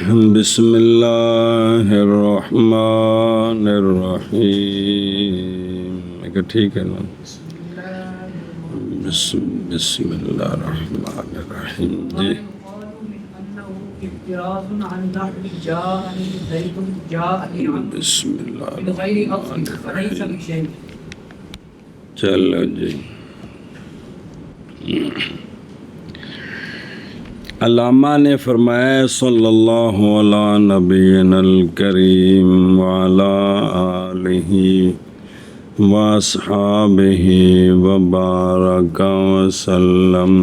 بسم اللہ الرحمن الرحیم. ٹھیک ہے نا؟ بسم اللہ الرحمن الرحیم. جی بسم اللہ الرحمن الرحیم. چلو جی. علامہ نے فرمایا صلی اللہ علیہ نبینا الکریم وعلی آلہ واصحابہ وبارک وسلم.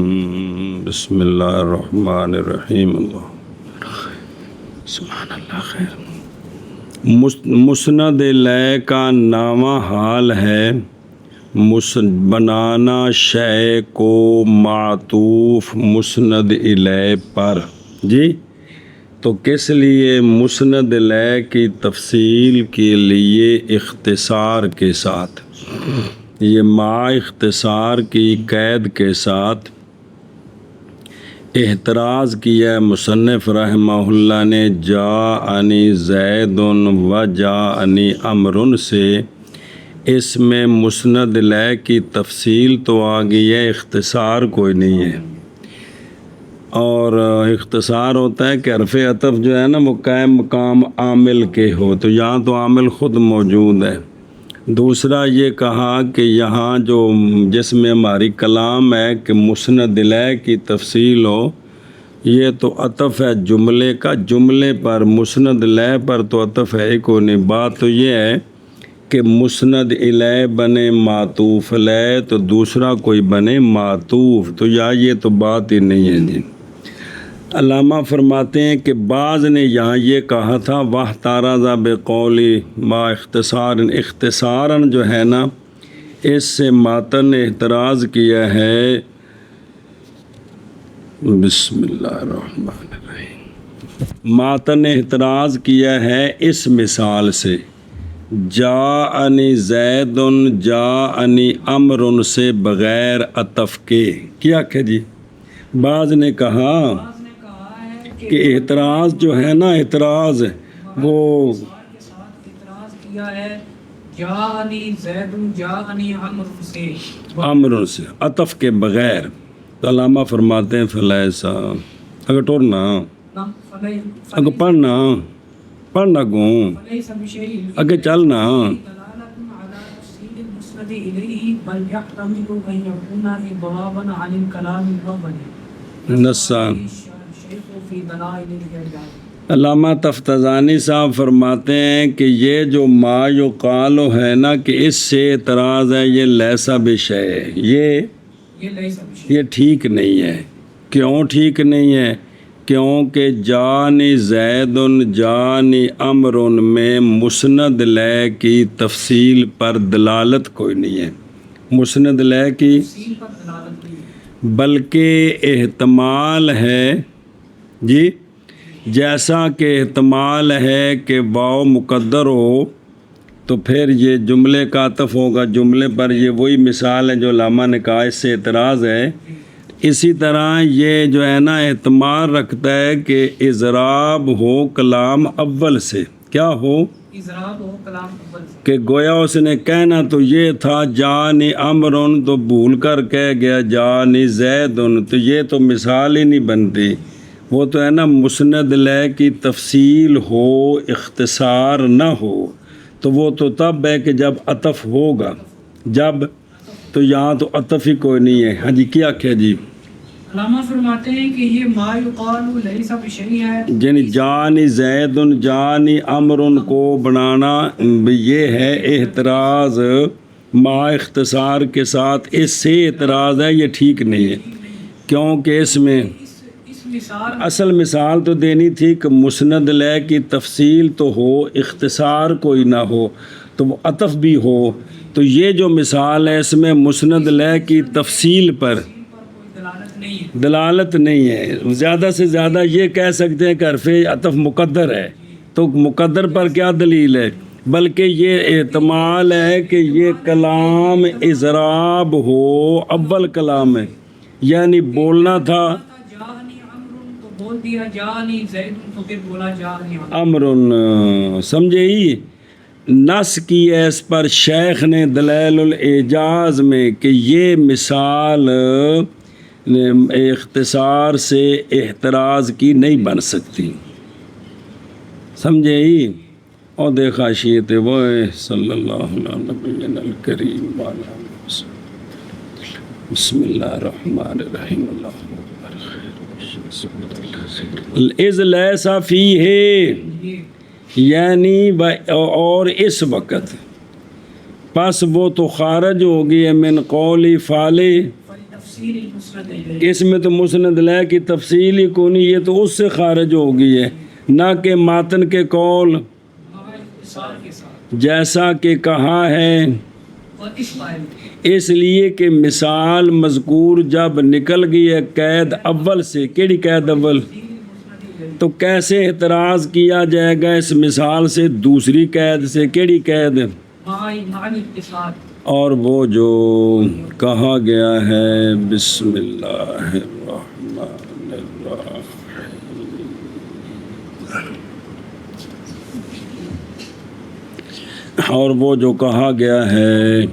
بسم اللہ الرحمن الرحیم. اللہ سبحان اللہ خیر. مسند لے کا نامہ حال ہے بنانا شے کو معطوف مسند الیہ پر. جی تو کس لیے مسند الیہ کی تفصیل کے لیے اختصار کے ساتھ، یہ مع اختصار کی قید کے ساتھ اعتراض کیا مصنف رحمہ اللہ نے جاءنی زید و جاءنی عمر سے. اس میں مسند الیہ کی تفصیل تو آ گئی ہے، اختصار کوئی نہیں ہے. اور اختصار ہوتا ہے کہ حرف عطف جو ہے نا وہ قائم مقام عامل کے ہو، تو یہاں تو عامل خود موجود ہے. دوسرا یہ کہا کہ یہاں جو جس میں ہماری کلام ہے کہ مسند الیہ کی تفصیل ہو، یہ تو عطف ہے جملے کا، جملے پر مسند الیہ پر تو عطف ہے ہی کوئی نہیں. بات تو یہ ہے کہ مسند الیہ بنے معطوف الیہ تو دوسرا کوئی بنے معطوف، تو یہ تو بات ہی نہیں ہے. جی علامہ فرماتے ہیں کہ بعض نے یہاں یہ کہا تھا واحترز بقولی ما اختصار، اختصاراً جو ہے نا اس سے ماتن نے اعتراض کیا ہے. بسم اللہ الرحمن الرحیم. ماتن نے اعتراض کیا ہے اس مثال سے جاءنی زید جاءنی عمر سے بغیر عطف کے. کیا کہ جی بعض نے کہا کہ اعتراض جو ہے نا اعتراض وہ عمر سے عطف کے بغیر. علامہ فرماتے ہیں فلیسا اگر ٹورنا اگر پڑھنا گوں اگے چلنا. علامہ تفتزانی صاحب فرماتے ہیں کہ یہ جو ما یقال ہے نا کہ اس سے اعتراض ہے یہ لیسا بشیء، یہ ٹھیک نہیں ہے. کیوں ٹھیک نہیں ہے؟ کیونکہ جانی زید جانی عمر میں مسند الیہ کی تفصیل پر دلالت کوئی نہیں ہے. مسند الیہ کی بلکہ احتمال ہے. جی جیسا کہ احتمال ہے کہ واو مقدر ہو تو پھر یہ جملے کا عطف ہوگا جملے پر. یہ وہی مثال ہے جو علامہ نے کہا اس سے اعتراض ہے. اسی طرح یہ جو ہے نا احتمال رکھتا ہے کہ اضراب ہو کلام اول سے. کیا ہو؟ اضراب ہو کلام اول سے. کہ گویا اس نے کہنا تو یہ تھا جانی عمر تو بھول کر کہہ گیا جانی زید، تو یہ تو مثال ہی نہیں بنتی. وہ تو ہے نا مسند الیہ کی تفصیل ہو اختصار نہ ہو، تو وہ تو تب ہے کہ جب عطف ہوگا. جب تو یہاں تو عطف ہی کوئی نہیں ہے. ہاں جی کیا کہہ جی علامہ فرماتے ہیں کہ یہ ما یقال لیس بشیء ہے، یعنی جانی زید جانی عمر کو بنانا یہ ہے اعتراض مع اختصار کے ساتھ. اس سے اعتراض ہے یہ ٹھیک نہیں ہے. کیونکہ اس میں اصل مثال تو دینی تھی کہ مسند الیہ کی تفصیل تو ہو اختصار کوئی نہ ہو تو وہ عطف بھی ہو. تو یہ جو مثال ہے اس میں مسند الیہ کی تفصیل پر دلالت نہیں ہے. زیادہ سے زیادہ یہ کہہ سکتے ہیں کہ حرف عطف مقدر ہے، تو مقدر پر کیا دلیل ہے؟ بلکہ یہ احتمال ہے کہ یہ کلام اضراب ہو اول کلام ہے، یعنی بولنا تھا بول دیا جانی زید تو پھر بولا جانی امرن، سمجھے ہی نص کی ہے اس پر شیخ نے دلائل الاعجاز میں کہ یہ مثال اختصار سے احتراز کی نہیں بن سکتی، سمجھے ہی۔ اور دیکھا شیعت وہ صلی اللہ علیہ نبینا الکریم وعلی آلہ وسلم۔ بسم اللہ الرحمن الرحیم۔ اذ لیس فیہ، یعنی اور اس وقت، پس وہ تو خارج ہو گئی من قول فالے، تفسیر المسند الیہ، اس میں تو مسند لے کی تفصیل ہی کونی، یہ تو اس سے خارج ہو گئی ہے، نہ کہ ماتن کے قول اختصار کے ساتھ، جیسا کہ کہا ہے، اور اس قائل اس لیے کہ مثال مذکور جب نکل گئی ہے قید اول سے، کیڑی قید اول، تو کیسے اعتراض کیا جائے گا اس مثال سے دوسری قید سے، کیڑی قید، معنی اختصار، اور وہ جو کہا گیا ہے بسم اللہ الرحمن الرحیم، اور وہ جو کہا گیا ہے،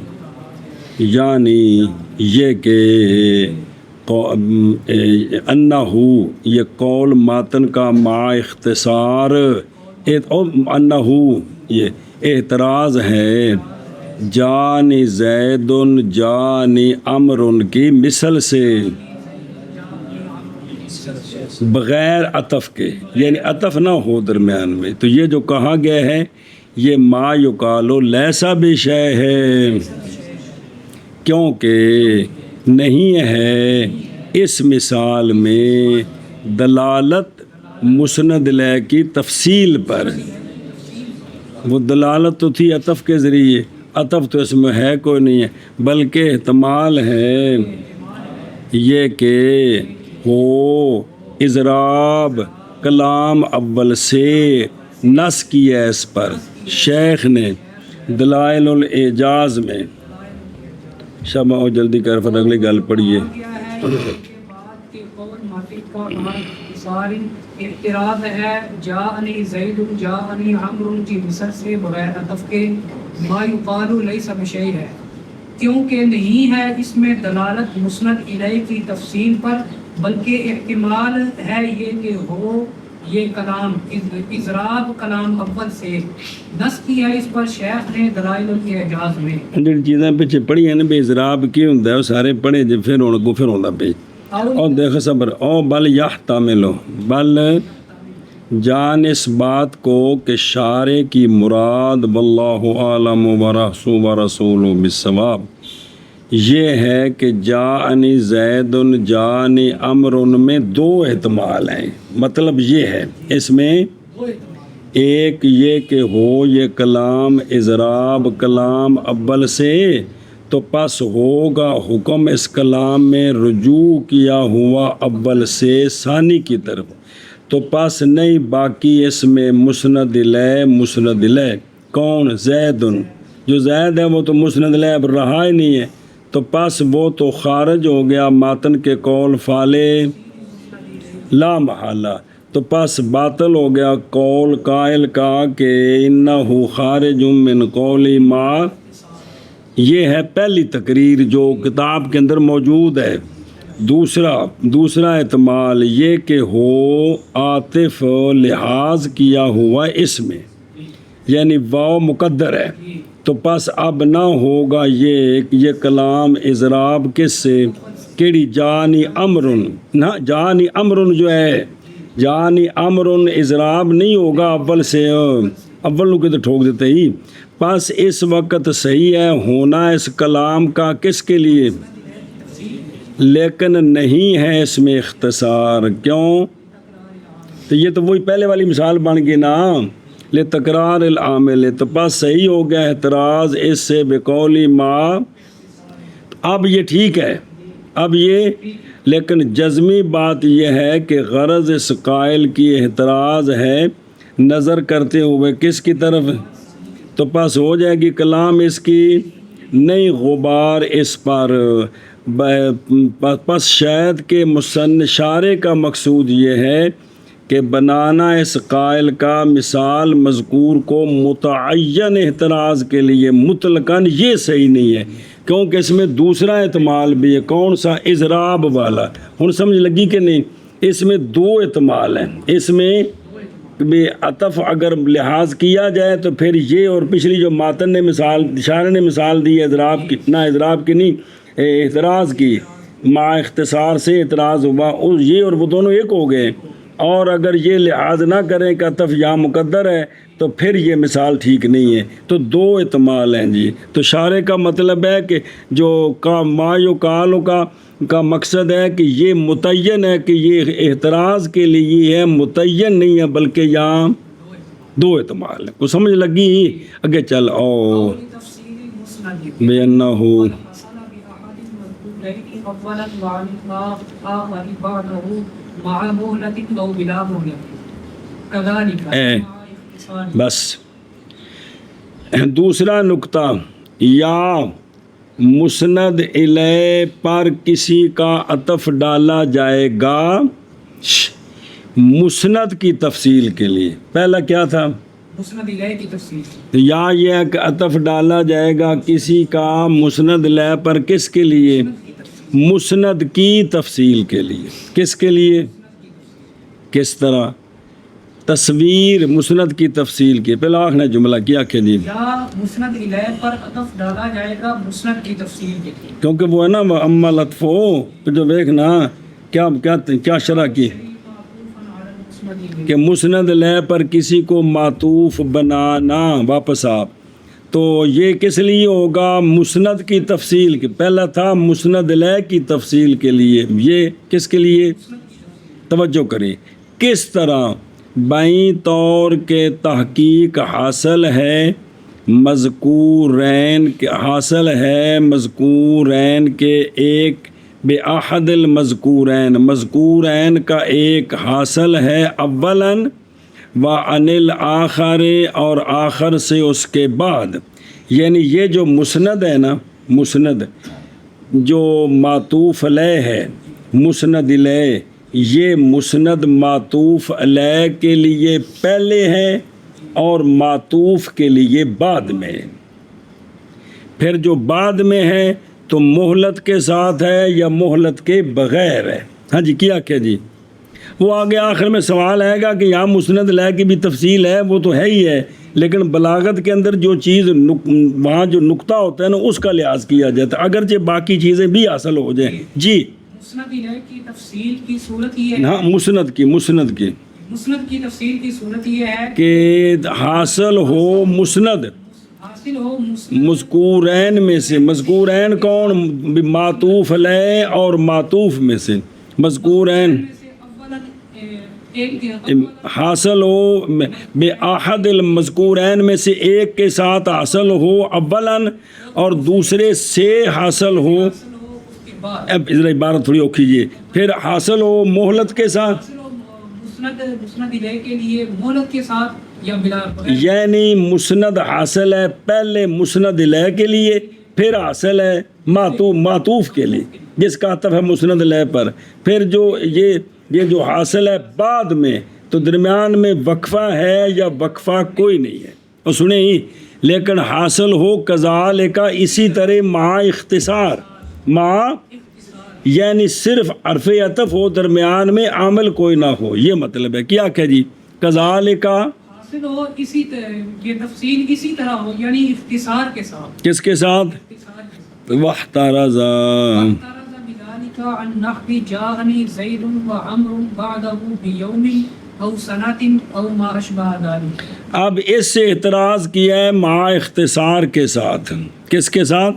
یعنی یہ کہ انہو، یہ قول ماتن کا مع اختصار، انہو یہ اعتراض ہے، جانی زید جانی امر کی مثل سے، بغیر عطف کے، یعنی عطف نہ ہو درمیان میں، تو یہ جو کہا گیا ہے یہ ما یقالو لیسا بشے ہے، کیونکہ نہیں ہے اس مثال میں دلالت مسند لے کی تفصیل پر، وہ دلالت تو تھی عطف کے ذریعے، عطف تو اس میں ہے کوئی نہیں ہے، بلکہ احتمال ہے یہ کہ ہو اضراب کلام اول سے نص کیا ہے اس پر شیخ نے دلائل الاعجاز میں۔ شمع اور جلدی کر، پھر اگلی گل پڑھیے۔ کیا ہے کہ بات کے قول ماتن کا مع اختصار اعتراض ہے، جاءنی زید جاءنی عمرو کی مثل سے بغیر عطف کے، ما یقال لیس بشیء ہے، کیونکہ نہیں ہے اس میں دلالت مسند الیہ کی تفصیل پر، بلکہ احتمال ہے یہ کہ ہو یہ کلام اضراب کلام اول سے نص کیا ہے اس پر شیخ نے دلائل الاعجاز میں۔ جڑی چیزاں پیچھے پڑھی ہیں نا بے اضراب کی ہوندا ہے، وہ سارے پڑھے جے پھر ہون کو پھر ہوندا پئی، اور دیکھ صبر، او بل یحتملو، بل جان اس بات کو کہ شارع کی مراد واللہ عالم ورسول بالصواب یہ ہے کہ جاءنی زید جاءنی امر میں دو احتمال ہیں، مطلب یہ ہے اس میں ایک یہ کہ ہو یہ کلام اضراب کلام اول سے، تو پس ہوگا حکم اس کلام میں رجوع کیا ہوا اول سے ثانی کی طرف، تو پس نہیں باقی اس میں مسند الیہ کون، زید، جو زید ہے وہ تو مسند الیہ اب رہا ہی نہیں ہے، تو پس وہ تو خارج ہو گیا ماتن کے قول فالے لا محالہ، تو پس باطل ہو گیا قول قائل کا کہ انہو خارج من قول ما، یہ ہے پہلی تقریر جو کتاب کے اندر موجود ہے۔ دوسرا احتمال یہ کہ ہو عاطف لحاظ کیا ہوا اس میں، یعنی واو مقدر ہے، تو پس اب نہ ہوگا یہ کلام اضراب کس سے، کیڑی جانی امرن، نہ جانی امرن جو ہے، جانی امرن اضراب نہیں ہوگا اول سے، اول نو کے تو ٹھوک دیتے ہی، پس اس وقت صحیح ہے ہونا اس کلام کا کس کے لیے، لیکن نہیں ہے اس میں اختصار، کیوں، تو یہ تو وہی پہلے والی مثال بن گئی نا، لے تکرار العامل، تو پس صحیح ہو گیا اعتراض اس سے بقولی ما، اب یہ ٹھیک ہے، اب یہ، لیکن جزمی بات یہ ہے کہ غرض اس قائل کی اعتراض ہے نظر کرتے ہوئے کس کی طرف، تو پس ہو جائے گی کلام اس کی نہیں غبار اس پر، پس شاید کہ شارح کا مقصود یہ ہے کہ بنانا اس قائل کا مثال مذکور کو متعین احتراز کے لیے مطلقاً یہ صحیح نہیں ہے، کیونکہ اس میں دوسرا احتمال بھی ہے۔ کون سا؟ اضراب والا۔ ہن سمجھ لگی کہ نہیں؟ اس میں دو احتمال ہیں، اس میں بھی عطف اگر لحاظ کیا جائے تو پھر یہ اور پچھلی جو ماتن نے مثال شارح نے مثال دی اضراب کی، نہ اضراب کی نہیں، اعتراض کی، مع اختصار سے اعتراض ہوا، یہ اور وہ دونوں ایک ہو گئے۔ اور اگر یہ لحاظ نہ کریں کہ عطف یہاں مقدر ہے تو پھر یہ مثال ٹھیک نہیں ہے۔ تو دو احتمال ہیں جی۔ تو شارح کا مطلب ہے کہ جو ما یقال کا مقصد ہے کہ یہ متعین ہے، کہ یہ احتراز کے لیے ہے، متعین نہیں ہے، بلکہ یہاں دو احتمال ہیں۔ کو سمجھ لگی؟ آگے چل او بے انہ بس دوسرا نقطہ، یا مسند الیہ پر کسی کا عطف ڈالا جائے گا مسند کی تفصیل کے لیے۔ پہلا کیا تھا؟ مسند الیہ کی تفصیل۔ یا یہ ہے کہ عطف ڈالا جائے گا کسی کا مسند الیہ پر، کس کے لیے؟ مسند کی تفصیل کے لیے۔ کس کے لیے؟ کس طرح؟ تصویر مسند کی تفصیل کی۔ پہلا آخر جملہ کیا کہ جی یا مسند الیہ پر عطف ڈالا جائے گا مسند کی تفصیل کے لیے، کیونکہ وہ ہے نا اما لطف ہو جو دیکھنا کیا شرح کی کہ مسند الیہ پر کسی کو معطوف بنانا۔ واپس آپ تو یہ کس لیے ہوگا؟ مسند کی تفصیل کے۔ پہلا تھا مسند الیہ کی تفصیل کے لیے، یہ کس کے لیے؟ توجہ کریں کس طرح بائیں طور کے تحقیق حاصل ہے مذکورین کے ایک بے احد المذکورین، مذکورین کا ایک حاصل ہے اولاً و عن الآخر اور آخر سے اس کے بعد۔ یعنی یہ جو مسند ہے نا، مسند جو معطوف علیہ ہے، مسند الیہ، یہ مسند معطوف علیہ کے لیے پہلے ہے اور معطوف کے لیے بعد میں۔ پھر جو بعد میں ہے تو مہلت کے ساتھ ہے یا مہلت کے بغیر ہے؟ ہاں جی کیا کہ جی وہ آگے آخر میں سوال آئے گا کہ یہاں مسند الیہ کی بھی تفصیل ہے، وہ تو ہے ہی ہے، لیکن بلاغت کے اندر جو چیز وہاں جو نقطہ ہوتا ہے نا اس کا لحاظ کیا جاتا ہے، اگرچہ باقی چیزیں بھی حاصل ہو جائیں۔ جی مسند الیہ کی تفصیل کی صورت یہ ہے، ہاں مسند کی مسند کی تفصیل کی صورت یہ ہے کہ حاصل ہو مسند مذکورین میں سے۔ مذکورین کون؟ معطوف علیہ اور معطوف میں سے مذکورین حاصل ہو بے احد المذکورین میں سے ایک کے ساتھ حاصل ہو اولاً اور دوسرے سے حاصل ہو، اب ذرا عبارت تھوڑی اور کیجیے، پھر حاصل ہو مہلت کے ساتھ، مسند الیہ کے لیے مہلت کے ساتھ یا بلا، یعنی مسند حاصل ہے پہلے مسند الیہ کے لیے، پھر حاصل ہے معطوف کے لیے جس کا عطف ہے مسند الیہ پر، پھر جو یہ جو حاصل ہے بعد میں، تو درمیان میں وقفہ ہے یا وقفہ کوئی نہیں ہے۔ اور سنیں ہی لیکن حاصل ہو کذالک اسی طرح مع اختصار، مع یعنی صرف حرف عطف ہو، درمیان میں عامل کوئی نہ ہو، یہ مطلب ہے۔ کیا کہ جی کذالک حاصل ہو اسی طرح، یہ تفصیل اسی طرح ہو، یعنی اختصار کے ساتھ۔ کس کے ساتھ؟ واحترز بذلك عن نحو جاءني زيد وعمر بعده بيوم او سنة او ما اشبه ذلك۔ اب اس سے اعتراض کیا ہے مع اختصار کے ساتھ۔ کس کے ساتھ؟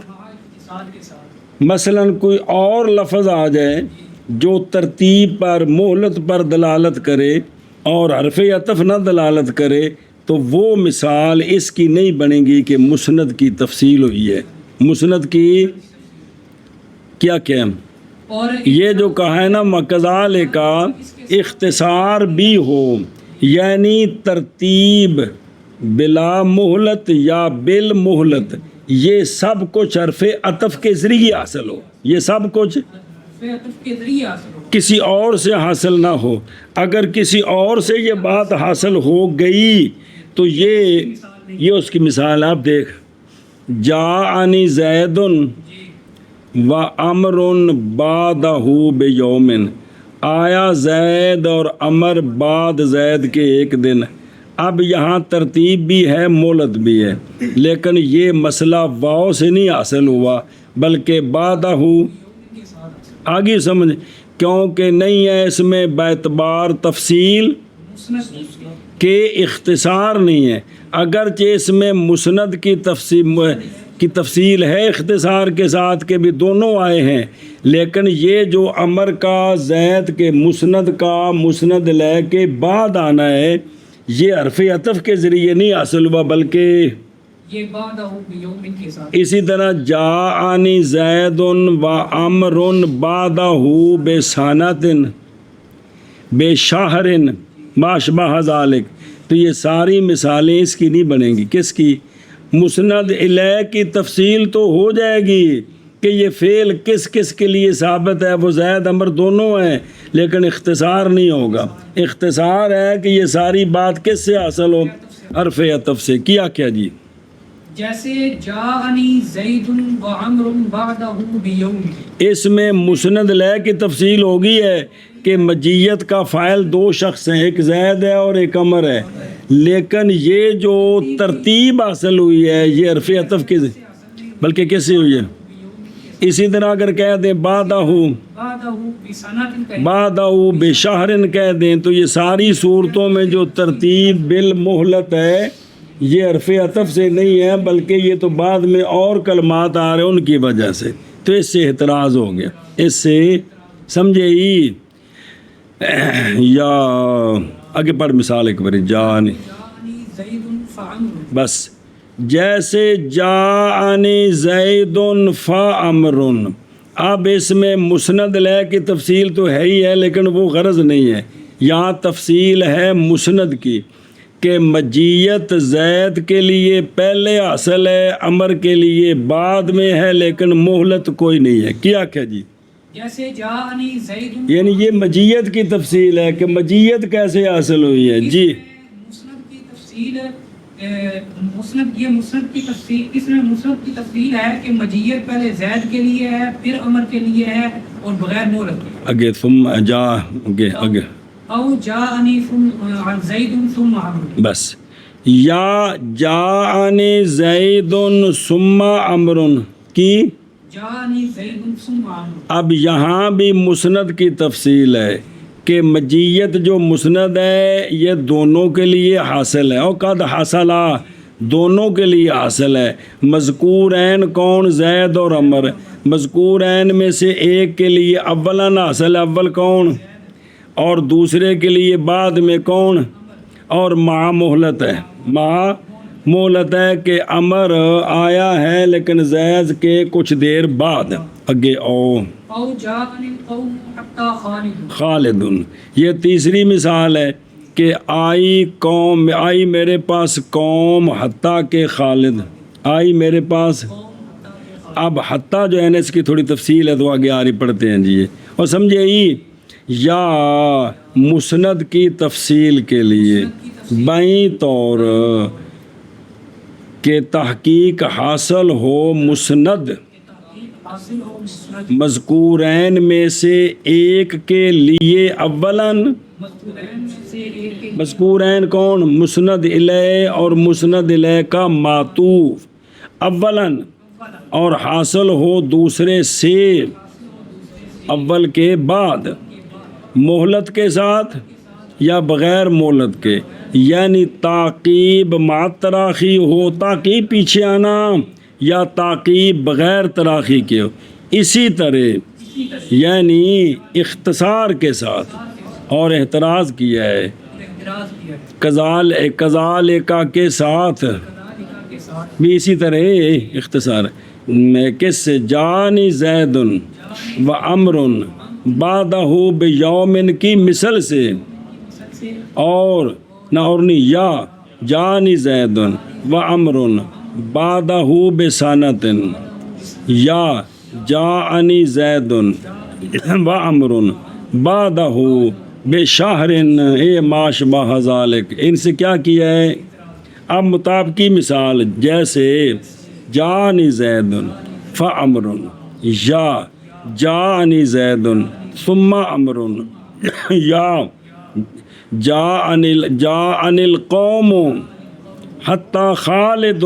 مثلا کوئی اور لفظ آ جائے جو ترتیب پر مہلت پر دلالت کرے اور حرف عطف نہ دلالت کرے تو وہ مثال اس کی نہیں بنے گی کہ مسند کی تفصیل ہوئی ہے۔ مسند کی کیا کہ یہ جو کہا ہے نا مقذال کا اختصار بھی ہو، یعنی ترتیب بلا مہلت یا بالمہلت، یہ سب کچھ حرف عطف کے ذریعے حاصل ہو۔ یہ سب کچھ عرف عطف کے ذریعے حاصل ہو. کسی اور سے حاصل نہ ہو. اگر کسی اور سے یہ بات حاصل ہو گئی تو یہ اس کی مثال آپ دیکھ. جاءنی زید و امر بعدہ بیوم، آیا زید اور امر بعد زید کے ایک دن. اب یہاں ترتیب بھی ہے، مہلت بھی ہے، لیکن یہ مسئلہ واو سے نہیں حاصل ہوا بلکہ بعدہ. آگے سمجھ، کیونکہ نہیں ہے اس میں باعتبار تفصیل کے اختصار نہیں ہے. اگرچہ اس میں مسند کی تفصیل ہے اختصار کے ساتھ کہ بھی دونوں آئے ہیں، لیکن یہ جو امر کا زید کے مسند کا مسند لے کے بعد آنا ہے یہ حرف عطف کے ذریعے نہیں حاصل ہوا بلکہ یہ بعدہ بیوم کے ساتھ. اسی طرح جاءنی زید و امر بعدہ بسنۃ بشہر ما شبہ ذلک. تو یہ ساری مثالیں اس کی نہیں بنیں گی. کس کی؟ مسند الیہ کی تفصیل تو ہو جائے گی کہ یہ فعل کس کس کے لیے ثابت ہے، وہ زید امر دونوں ہیں، لیکن اختصار نہیں ہوگا. اختصار ہے کہ یہ ساری بات کس سے حاصل ہو؟ حرف عطف سے. کیا جی؟ جیسے جاءنی زید و عمر بعدہ بیوم، اس میں مسند لے کی تفصیل ہوگی ہے کہ مجیت کا فاعل دو شخص ہیں، ایک زید ہے اور ایک عمر ہے، لیکن یہ جو ترتیب حاصل ہوئی ہے یہ حرف عطف کی بلکہ کس سے ہوئی ہے. اسی طرح اگر کہہ دیں بعدہ بشہر کہہ دیں تو یہ ساری صورتوں میں جو ترتیب بالمہلت ہے یہ حرف عطف سے نہیں ہے بلکہ یہ تو بعد میں اور کلمات آ رہے ہیں ان کی وجہ سے. تو اس سے اعتراض ہو گیا. اس سے سمجھے ہی یا آگے پڑھ مثال ایک بار. جاءنی زید فعمر، بس جیسے جاءنی زید فعمر. اب اس میں مسند لے کی تفصیل تو ہے ہی ہے لیکن وہ غرض نہیں ہے. یہاں تفصیل ہے مسند کی کہ مجیت زید کے لیے پہلے حاصل ہے، امر کے لیے بعد میں ہے، لیکن مہلت کوئی نہیں ہے. کیا جی؟ جیسے جاءنی زید، یعنی یہ مجیت کی تفصیل ہے کہ مجیت کیسے حاصل ہوئی ہے. جی مسند کی تفصیل، یہ مسند کی تفصیل، اس میں مسند کی تفصیل ہے کہ مجیت پہلے زید کے لیے ہے پھر امر کے لیے ہے اور بغیر مہلت کے. آگے ثم آگے او جاءنی زید ثم عمر، بس یا جاءنی زید ثم عمر کی. جاءنی زید ثم عمر، اب یہاں بھی مسند کی تفصیل ہے کہ مجیت جو مسند ہے یہ دونوں کے لیے حاصل ہے، اور قد حاصلہ دونوں کے لیے حاصل ہے. مذکورین کون؟ زید اور عمر. مذکورین میں سے ایک کے لیے اولاً حاصل ہے، اول کون؟ اور دوسرے کے لیے بعد میں کون؟ اور مع مہلت ہے. مع مہلت ہے کہ امر آیا ہے لیکن زید کے کچھ دیر بعد. آگے او جاءنی القوم حتی خالد، خالد. یہ تیسری مثال ہے کہ آئی میرے پاس قوم حتیٰ کہ خالد آئی میرے پاس. اب حتیٰ جو ہے نا اس کی تھوڑی تفصیل ہے تو آگے آری پڑھتے ہیں جی. اور سمجھے ہی یا مسند کی تفصیل کے لیے بائیں طور کہ تحقیق حاصل ہو مسند مذکورین میں سے ایک کے لیے اولاً. مذکورین کون؟ مسند الیہ اور مسند الیہ کا معطوف اولاً، اور حاصل ہو دوسرے سے اول کے بعد مہلت کے ساتھ یا بغیر مہلت کے، یعنی تعقیب مع تراخی ہو، تعقیب پیچھے آنا، یا تعقیب بغیر تراخی کے ہو. اسی طرح یعنی اختصار کے ساتھ. اور اعتراض کیا ہے کذالک کے ساتھ بھی اسی طرح اختصار کس سے؟ جانی زید و امر بعدہ بیوم کی مثل سے، اور نہ اور نہیں، یا جانی زید و امر بعدہ بسنۃ، یا جاءنی زید و عمر بعدہ بشہر اے ما شبہ ذالک، ان سے کیا کیا ہے؟ اب مطابقی مثال، جیسے جاءنی زید فعمر، یا جاءنی زید ثم عمر، یا جاءنی القوم حتی خالد،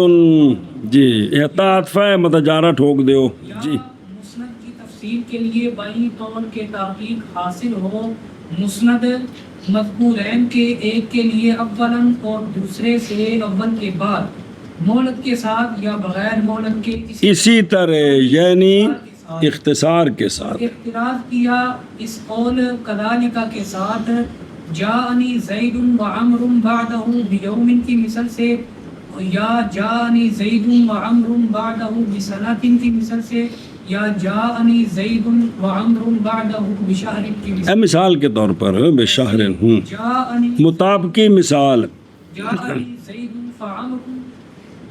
جی احتاط ہے متجارہ ٹھوک دیو جی۔ مسند کی تفصیل کے لیے بائیں قول کے تحقیق حاصل ہو، مسند مذکورین کے ایک کے لیے اولاً اور دوسرے سے اول کے بعد مولد کے ساتھ یا بغیر مولد کے اسی طرح یعنی اختصار کے ساتھ اعتراض کیا اس قول کذالک کے ساتھ جاءنی زید و عمر بعدہ بیوم کی مثل سے، یا جاءنی زید و عمر بعدہ بسنۃ کی مثل سے، یا جاءنی زید و عمر بعدہ بشہر کی مثل سے۔ مثال کے طور پر بشہر جاءنی مطابقی مثال، جاءنی زید فعمر،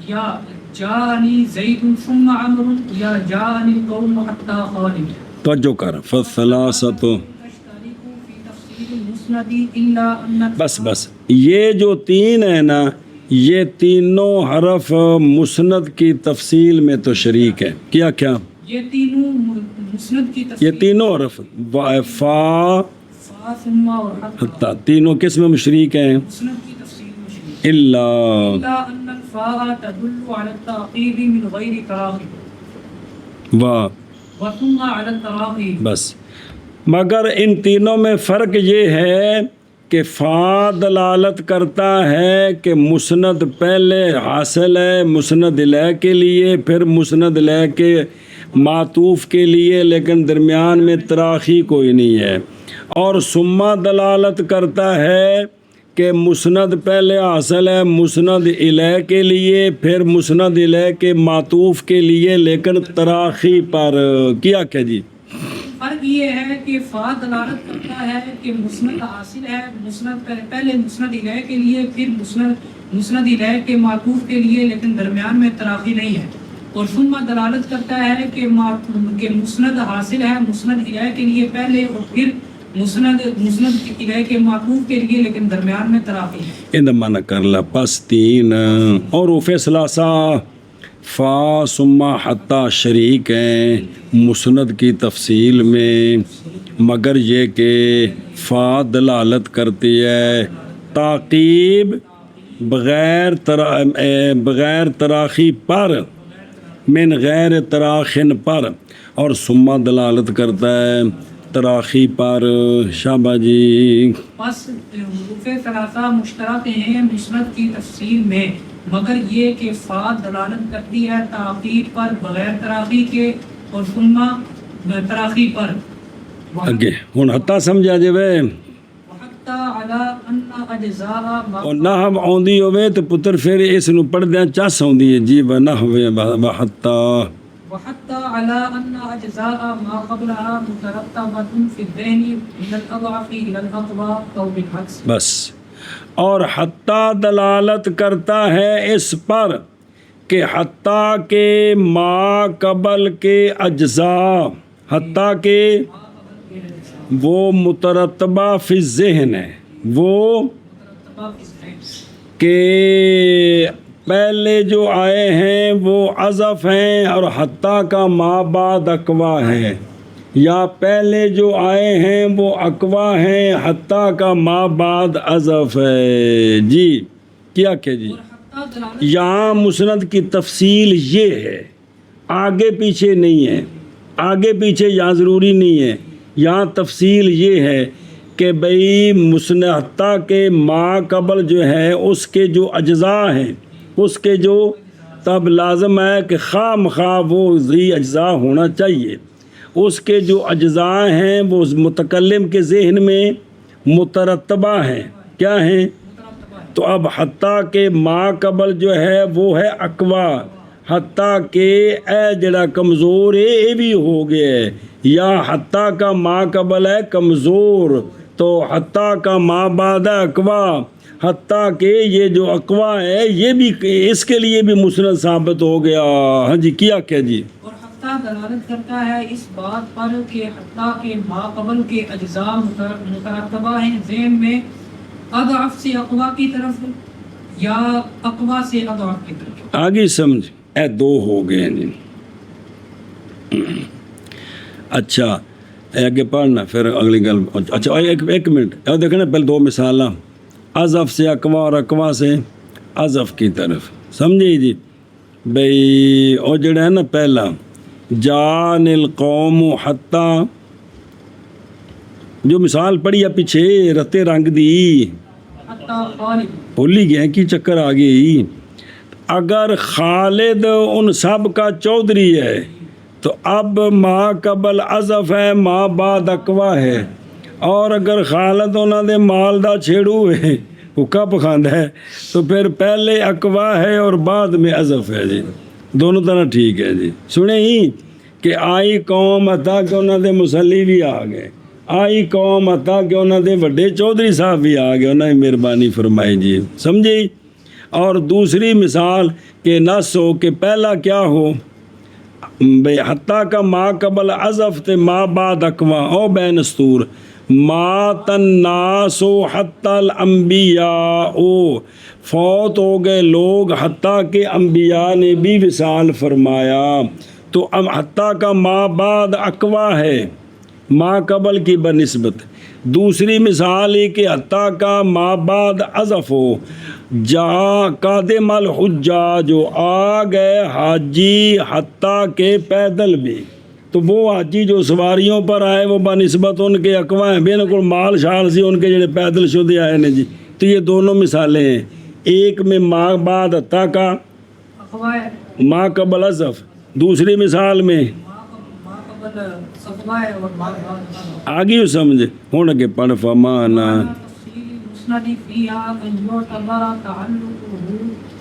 یا جاءنی زید ثم عمر، یا جاءنی القوم حتی خالد۔ توجہ کر فالثلاثۃ، بس یہ جو تین ہے نا، یہ تینوں حرف مسند کی تفصیل میں تو شریک ہے۔ کیا یہ تینوں مسند کی یہ تفصیل، تینوں حرف فا فا ثم اور حتی، تینوں کس میں شریک ہیں؟ مسند کی تفصیل میں شریک۔ الا الا ان الفاء تدل على التعقيب من غير تراخي وثم على التراخي، بس مگر ان تینوں میں فرق یہ ہے کہ فا دلالت کرتا ہے کہ مسند پہلے حاصل ہے مسند الیہ کے لیے، پھر مسند الیہ کے معطوف کے لیے، لیکن درمیان میں تراخی کوئی نہیں ہے، اور ثم دلالت کرتا ہے کہ مسند پہلے حاصل ہے مسند الیہ کے لیے، پھر مسند الیہ کے معطوف کے لیے، لیکن تراخی پر۔ کیا جی؟ فرق یہ ہے کہ فا دلالت کرتا ہے کہ مسند حاصل ہے مسند پہلے مسند الیہ کے لیے، پھر مسند الیہ کے معطوف کے لیے، لیکن درمیان میں تراخی نہیں ہے، اور ثم دلالت کرتا ہے کہ مسند حاصل ہے مسند الیہ کے لیے پہلے، اور پھر مسند الیہ کے معطوف کے لیے، لیکن درمیان میں تراخی ہے۔ ان معنی کر لا پس تین اور ثلاثہ فا ثم حتی شریک ہیں مسند کی تفصیل میں، مگر یہ کہ فا دلالت کرتی ہے تعقیب بغیر تراخی پر، من غیر تراخن پر، اور ثم دلالت کرتا ہے تراخی پر۔ شابہ جی۔ بس حروف ثلاثہ مشترک ہیں مسند کی تفصیل میں، مگر یہ کہ فا دلالت کرتی ہے تعقیب پر بغیر تراخی کے، اور ثم تراخی پر۔ اگے ہن حتی سمجھا جے وے، وحتی علی ان اجزاء ما اور نہ ہم آندی ہوئے تو پتر پھر اس نو پڑھ دیاں چس آندی ہے جی نہ ہوئے وحتی وحتى على أن أجزاء ما قبلها مترتبة في الذهن من الأضعف إلى الأقوى أو بالعكس۔ بس، اور حتیٰ دلالت کرتا ہے اس پر کہ حتیٰ کے ما قبل کے اجزاء، حتیٰ کے وہ مترتبہ فی الذہن ہے، وہ کہ پہلے جو آئے ہیں وہ عزف ہیں اور حتیٰ کا ما بعد اقوا ہے، یا پہلے جو آئے ہیں وہ اقوا ہیں حتیٰ کا ما بعد عزف ہے جی۔ کیا کہ جی یہاں مسند کی تفصیل یہ ہے، آگے پیچھے نہیں ہے، آگے پیچھے یہاں ضروری نہیں ہے، یہاں تفصیل یہ ہے کہ بھئی مسند حتیٰ کے ما قبل جو ہے اس کے جو اجزاء ہیں، اس کے جو تب لازم ہے کہ خواہ مخواہ وہ ذی اجزاء ہونا چاہیے، اس کے جو اجزاء ہیں وہ متکلم کے ذہن میں مترتبہ ہیں۔ کیا ہیں؟ تو اب حتیٰ کہ ما قبل جو ہے وہ ہے اقوا، حتیٰ کہ اے جڑا کمزور ہے یہ بھی ہو گیا ہے، یا حتیٰ کا ما قبل ہے کمزور تو حتیٰ کا ما بعد ہے اقوا، حتیٰ کہ یہ جو اقوا ہے یہ بھی اس کے لیے بھی مسند ثابت ہو گیا۔ ہاں جی کیا جی؟ اور حتیٰ حتیٰ دلالت کرتا ہے اس بات پر کہ حتیٰ کے ما قبل کے اجزاء مترتبہ ہیں ذہن میں اضعف سے اقوا کی طرف یا اقوا سے اضعف کی طرف. آگے سمجھ اے دو ہو گئے جی. اچھا آگے پڑھنا پھر اگلی گل. اچھا ایک منٹ دیکھنا پہلے دو مثالاں اضعف سے اقوا اور اقوا سے اضعف کی طرف سمجھے جی. بھئی وہ جڑا ہے نا پہلا جان القوم حتیٰ جو مثال پڑھی ہے پیچھے رتے رنگ دی حتیٰ خالد بھولی گئے کی چکر آ گئی. اگر خالد ان سب کا چودھری ہے تو اب ما قبل اضف ہے ما بعد اقوا ہے. اور اگر خالد انہوں نے مال دا چھیڑو ہے حکا پخاندہ ہے تو پھر پہلے اقوا ہے اور بعد میں اضف ہے جی. دونوں طرح ٹھیک ہے جی. سنیں ہی کہ آئی قوم عطا کہ انہوں نے مسلی بھی آ گئے, آئی قوم عطا کہ انہوں نے وڈے چودھری صاحب بھی آ گئے, انہوں نے مہربانی فرمائی جی. سمجھے. اور دوسری مثال کہ نس ہو کہ پہلا کیا ہو بے حتیٰ کا ما قبل اضف تے ما بعد اقوا او بین استور مات الناس حتی الانبیاء فوت ہو گئے لوگ حتیٰ کہ انبیاء نے بھی وصال فرمایا. تو اب حتیٰ کا ما بعد اقوا ہے ما قبل کی بنسبت. دوسری مثال ہے کہ حتیٰ کا ما بعد اضف ہو جا قادم الحجاج جو آ گئے حاجی حتیٰ کہ پیدل بھی. تو وہ حاجی جو سواریوں پر آئے وہ بنسبت ان کے اقوا ہیں بے نقل مال شال سی ان کے جڑے پیدل شدے آئے نے جی. تو یہ دونوں مثالیں ہیں. ایک میں ما بعد حتیٰ کا اقوا ہے, ما قبل اضف, دوسری مثال میں ما قبل اقوا ہے اور ما بعد اضف. آگے سمجھے ہوں اگے پڑھ فمانا تفصیل المسند فيها أن يعتبر تعلقه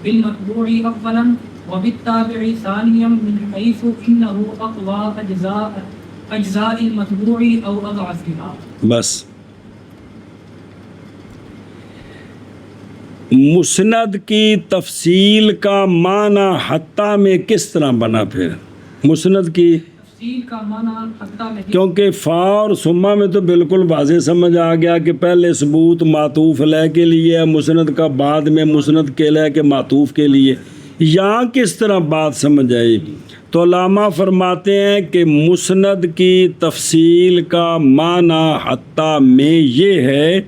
بالمتبوع أولا وبالتابع ثانيا من حيث إنه أقوى أجزاء المتبوع أو أضعفها. بس مسند کی تفصیل کا معنی حتیٰ میں کس طرح بنا پھر مسند کی تفصیل کا معنی حتیٰ میں کیونکہ فا اور ثم میں تو بالکل واضح سمجھ آ گیا کہ پہلے ثبوت معطوف علیہ کے لیے ہے مسند کا بعد میں مسند کے لے کے معطوف کے لیے. یہاں کس طرح بات سمجھ آئی تو علامہ فرماتے ہیں کہ مسند کی تفصیل کا معنی حتیٰ میں یہ ہے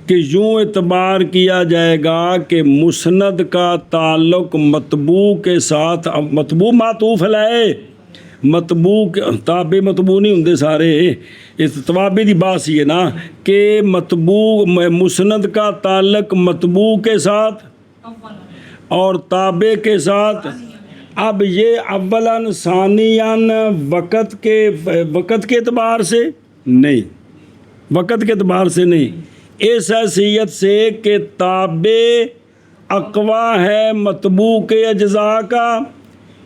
کہ یوں اعتبار کیا جائے گا کہ مسند کا تعلق مطبوع کے ساتھ مطبوع معطوف علیہ مطبوع تابع مطبوع نہیں ہوندے سارے اس توابع دی بات یہ نا کہ مطبوع مسند کا تعلق مطبوع کے ساتھ اور تابع کے ساتھ. اب یہ اولاً ثانیاً وقت کے اعتبار سے نہیں وقت کے اعتبار سے نہیں اس حیثیت سے کہ تابع اقوا ہے مطبوع کے اجزاء کا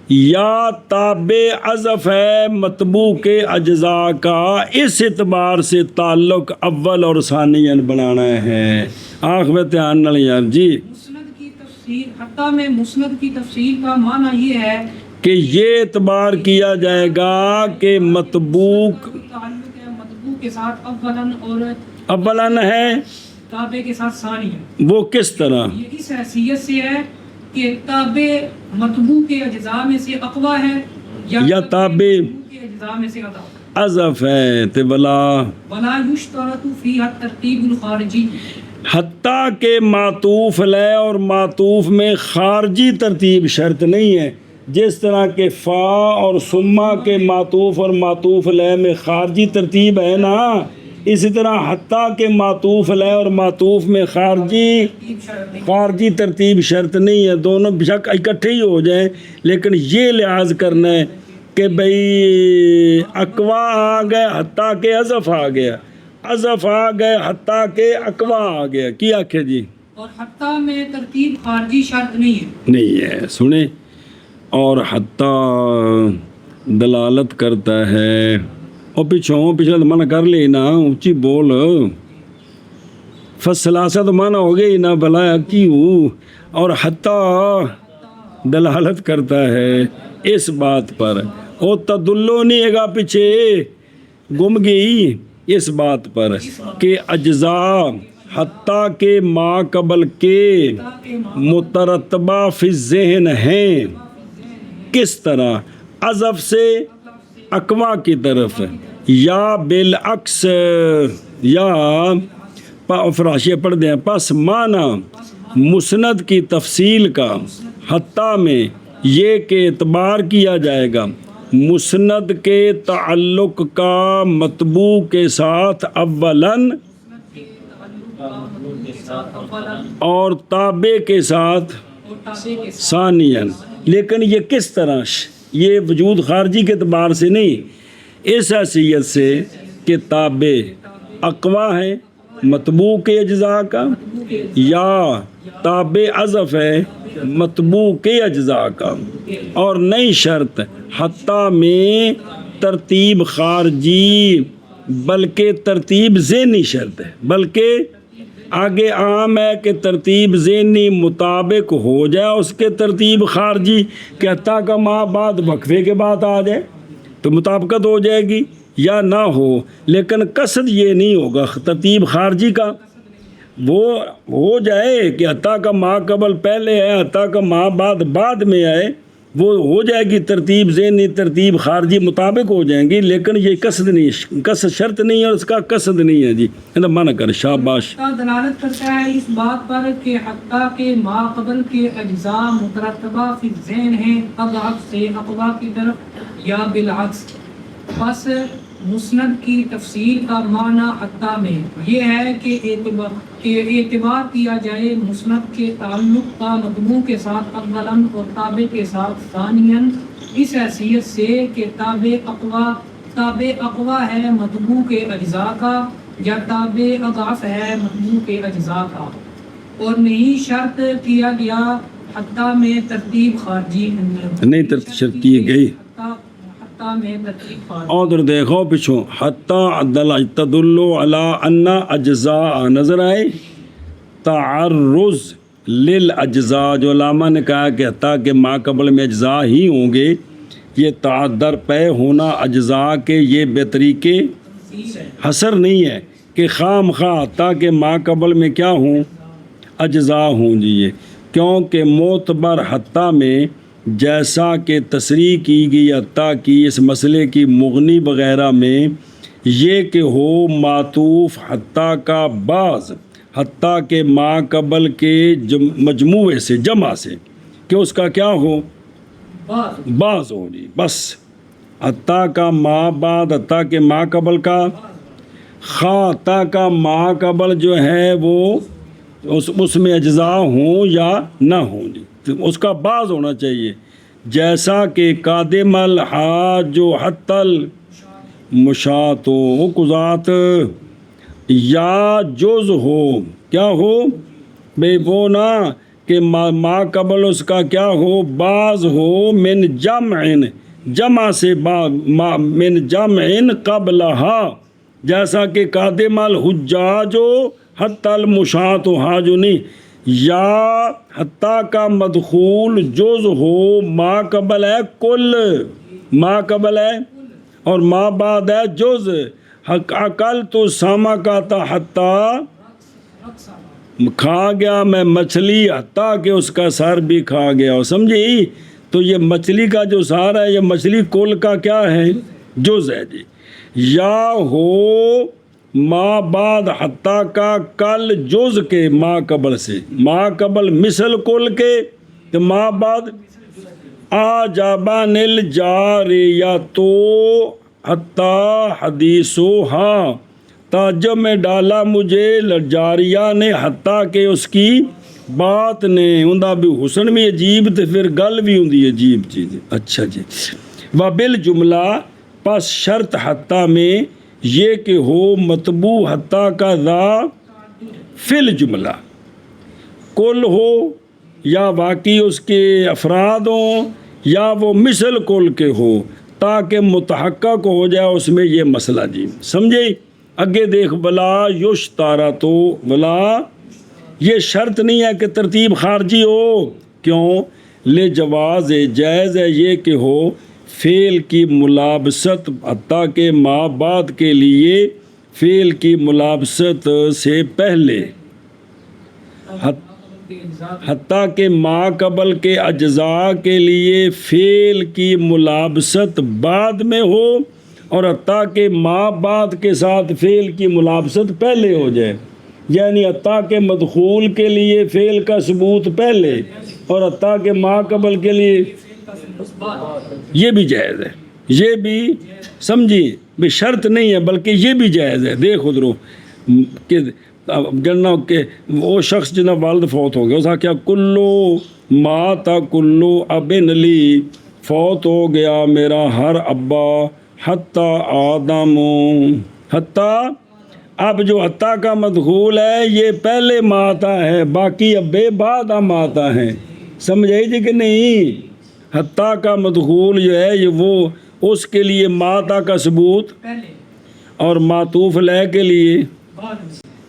یا تابع اضف ہے مطبوع کے اجزاء کا. اس اعتبار سے تعلق اول اور ثانیاً بنانا ہے. آنکھ میں دھیان نال یار جی. مسند کی تفصیل حتیٰ میں مسند کی تفصیل کا معنی یہ ہے کہ یہ اعتبار کیا جائے گا کہ مطبوع تعلق ہے مطبوع کے ساتھ اولاً اور اولاً ہے تابع کے ساتھ ثانیاً. وہ کس طرح یہ اس حیثیت سے ہے کہ تابع مطبوع کے اجزاء میں سے اقوا ہے یا تابع مطبوع کے اجزاء میں سے اضعف اضف ہے تے ولا یشترط فیہا الترتیب الخارجی حتیٰ کہ معطوف علیہ اور معطوف میں خارجی ترتیب شرط نہیں ہے. جس طرح کہ فا اور ثم کے معطوف اور معطوف علیہ میں خارجی ترتیب ہے نا اسی طرح حتیٰ کہ معطوف علیہ اور معطوف میں خارجی ترتیب شرط نہیں ہے. دونوں بشک اکٹھے ہی ہو جائیں لیکن یہ لحاظ کرنا ہے کہ بھئی اقوا آ گئے حتیٰ کہ اضف آ گیا اضف آ گئے حتیٰ کہ اقوا آ گیا. کی آخے جی اور حتیٰ میں ترتیب خارجی شرط نہیں ہے. سنیں اور حتیٰ دلالت کرتا ہے اور پچھلا تو منع کر لی نا اونچی بول فصلاسا تو منع ہو گئی نا بھلا کیوں. اور حتیٰ دلالت کرتا ہے اس بات پر او تدلو نہیں ہے گا پیچھے گم گئی اس بات پر کہ اجزاء حتیٰ کہ ما قبل کے مترتبہ فی الذہن ہیں، کس طرح؟ عزف سے اقوا کی طرف، یا بالعکس، یا فراشیہ پڑھ دیں، پس معنی مسند کی تفصیل کا حتیٰ میں یہ کہ اعتبار کیا جائے گا مسند کے تعلق کا مطبوع کے ساتھ اولاً اور تابع کے ساتھ ثانیاً۔ لیکن یہ کس طرح؟ یہ وجود خارجی کے اعتبار سے نہیں، اس حیثیت سے کہ تابع اقوا ہے مطبوع کے اجزاء کا، یا تابع عزف ہے مطبوع کے اجزاء کا، اور نئی شرط حتیٰ میں ترتیب خارجی بلکہ ترتیب ذہنی شرط ہے، بلکہ آگے عام ہے کہ ترتیب ذہنی مطابق ہو جائے اس کے ترتیب خارجی، کہ حتیٰ کا ما بعد وقفے کے بعد آ جائے تو مطابقت ہو جائے گی، یا نہ ہو، لیکن قصد یہ نہیں ہوگا ترتیب خارجی کا، وہ ہو جائے کہ حتیٰ کا ما قبل پہلے ہے، حتیٰ کا ما بعد میں آئے، وہ ہو جائے گی ترتیب ذہنی ترتیب خارجی مطابق ہو جائیں گی، لیکن یہ قصد نہیں، قصد شرط نہیں ہے اور اس کا قصد نہیں ہے۔ جی منع کر، شاباش۔ دلالت کرتا ہے اس بات پر کہ حتیٰ کہ ما قبل کے اجزاء مترتبہ فی الذہن ہیں اضعف سے اقوا کی طرف، یا بالعکس، بس مسند کی تفصیل کا معنی حتیٰ میں یہ ہے کہ اعتبار کیا جائے مسند کے تعلق کا مطبوع کے ساتھ اولاً اور تابع کے ساتھ ثانیاً، اس حیثیت سے کہ تابع اقوا ہے مطبوع کے اجزاء کا، یا تابع اضعف ہے مطبوع کے اجزاء کا، اور نہیں شرط کیا گیا حتیٰ میں ترتیب خارجی نہیں شرط کی گئی، اور دیکھو پچھو حتیٰ تدل علی ان اجزاء، نظر آئے تعرض للاجزاء، جو علامہ نے کہا کہ حتیٰ کہ ما قبل میں اجزاء ہی ہوں گے، یہ تعدر پے ہونا اجزاء کے یہ بے طریقے حصر نہیں ہے کہ خام خواہ حتیٰ کہ ما قبل میں کیا ہوں اجزاء ہوں جی، یہ کیونکہ معتبر حتیٰ میں جیسا کہ تصریح کی گئی حتیٰ کی اس مسئلے کی مغنی وغیرہ میں یہ کہ ہو معطوف حتیٰ کا بعض حتیٰ کے ما قبل کے مجموعے سے جمع سے، کہ اس کا کیا ہو بعض ہو جی، بس حتیٰ کا ما بعد حتیٰ کے ما قبل کا، خواہ حتیٰ کا ما قبل جو ہے وہ اس میں اجزاء ہوں یا نہ ہوں جی، اس کا بعض ہونا چاہیے، جیسا کہ قادم الحاج جو حتل مشات ہو قضات، یا جز ہو، کیا ہو بے وہ نہ کہ ما قبل اس کا کیا ہو بعض ہو، من جمعن جمع سے من جمعن قبلہا، جیسا کہ قادم الحجاج حتی المشات حاج نہیں، یا حتیٰ کا مدخول جز ہو ما قبل ہے کل، ما قبل ہے اور ما بعد ہے جز، عقل تو ساما کا تھا حتیٰ کھا گیا میں مچھلی حتیٰ کہ اس کا سر بھی کھا گیا، اور سمجھی؟ تو یہ مچھلی کا جو سار ہے یہ مچھلی کل کا کیا ہے جز ہے جی، یا ہو ما بعد حتیٰ کا کل جز کے ما قبل سے، ما قبل مثل کل کے تو ما بعد آجابان الجاریتو حتیٰ حدیثو، ہاں تعجب میں ڈالا مجھے جاریہ نے حتیٰ کہ اس کی بات نے، اندہ بھی حسن بھی عجیب تو پھر گل بھی ہوندی عجیب چیز۔ اچھا جی، وبالجملہ پس شرط حتیٰ میں یہ کہ ہو مطبوع حتیٰ کا ذا فی الجملہ کل ہو، یا واقعی اس کے افراد ہوں، یا وہ مثل کل کے ہو، تاکہ متحقق ہو جائے اس میں یہ مسئلہ جی، سمجھے؟ اگے دیکھ ولا یشتارا، تو ولا یہ شرط نہیں ہے کہ ترتیب خارجی ہو، کیوں؟ لے جواز جائز ہے یہ کہ ہو فعل کی ملابست، حتیٰ کہ ما بعد کے لیے فعل کی ملابست سے پہلے، حتیٰ کہ ما قبل کے اجزاء کے لیے فعل کی ملابست بعد میں ہو، اور حتیٰ کہ ما بعد کے ساتھ فعل کی ملابست پہلے ہو جائے، یعنی حتیٰ کہ مدخول کے لیے فعل کا ثبوت پہلے اور حتیٰ کہ ما قبل کے لیے، یہ بھی جائز ہے، یہ بھی سمجھی بھی شرط نہیں ہے بلکہ یہ بھی جائز ہے۔ دیکھ ادھرو کہ جنہ کہ وہ شخص جنہ والد فوت ہو گیا، اس کا کیا کلو ماتا کلو ابن لی، فوت ہو گیا میرا ہر ابا حتیٰ آدم، حتیٰ، اب جو حتیٰ کا مدخول ہے یہ پہلے ماتا ہے، باقی ابے بعد ہم آتا ہیں، سمجھائی جی کہ نہیں؟ حتیٰ کا مدخول جو ہے یہ وہ اس کے لیے ماتا کا ثبوت اور معطوف علیہ کے لیے،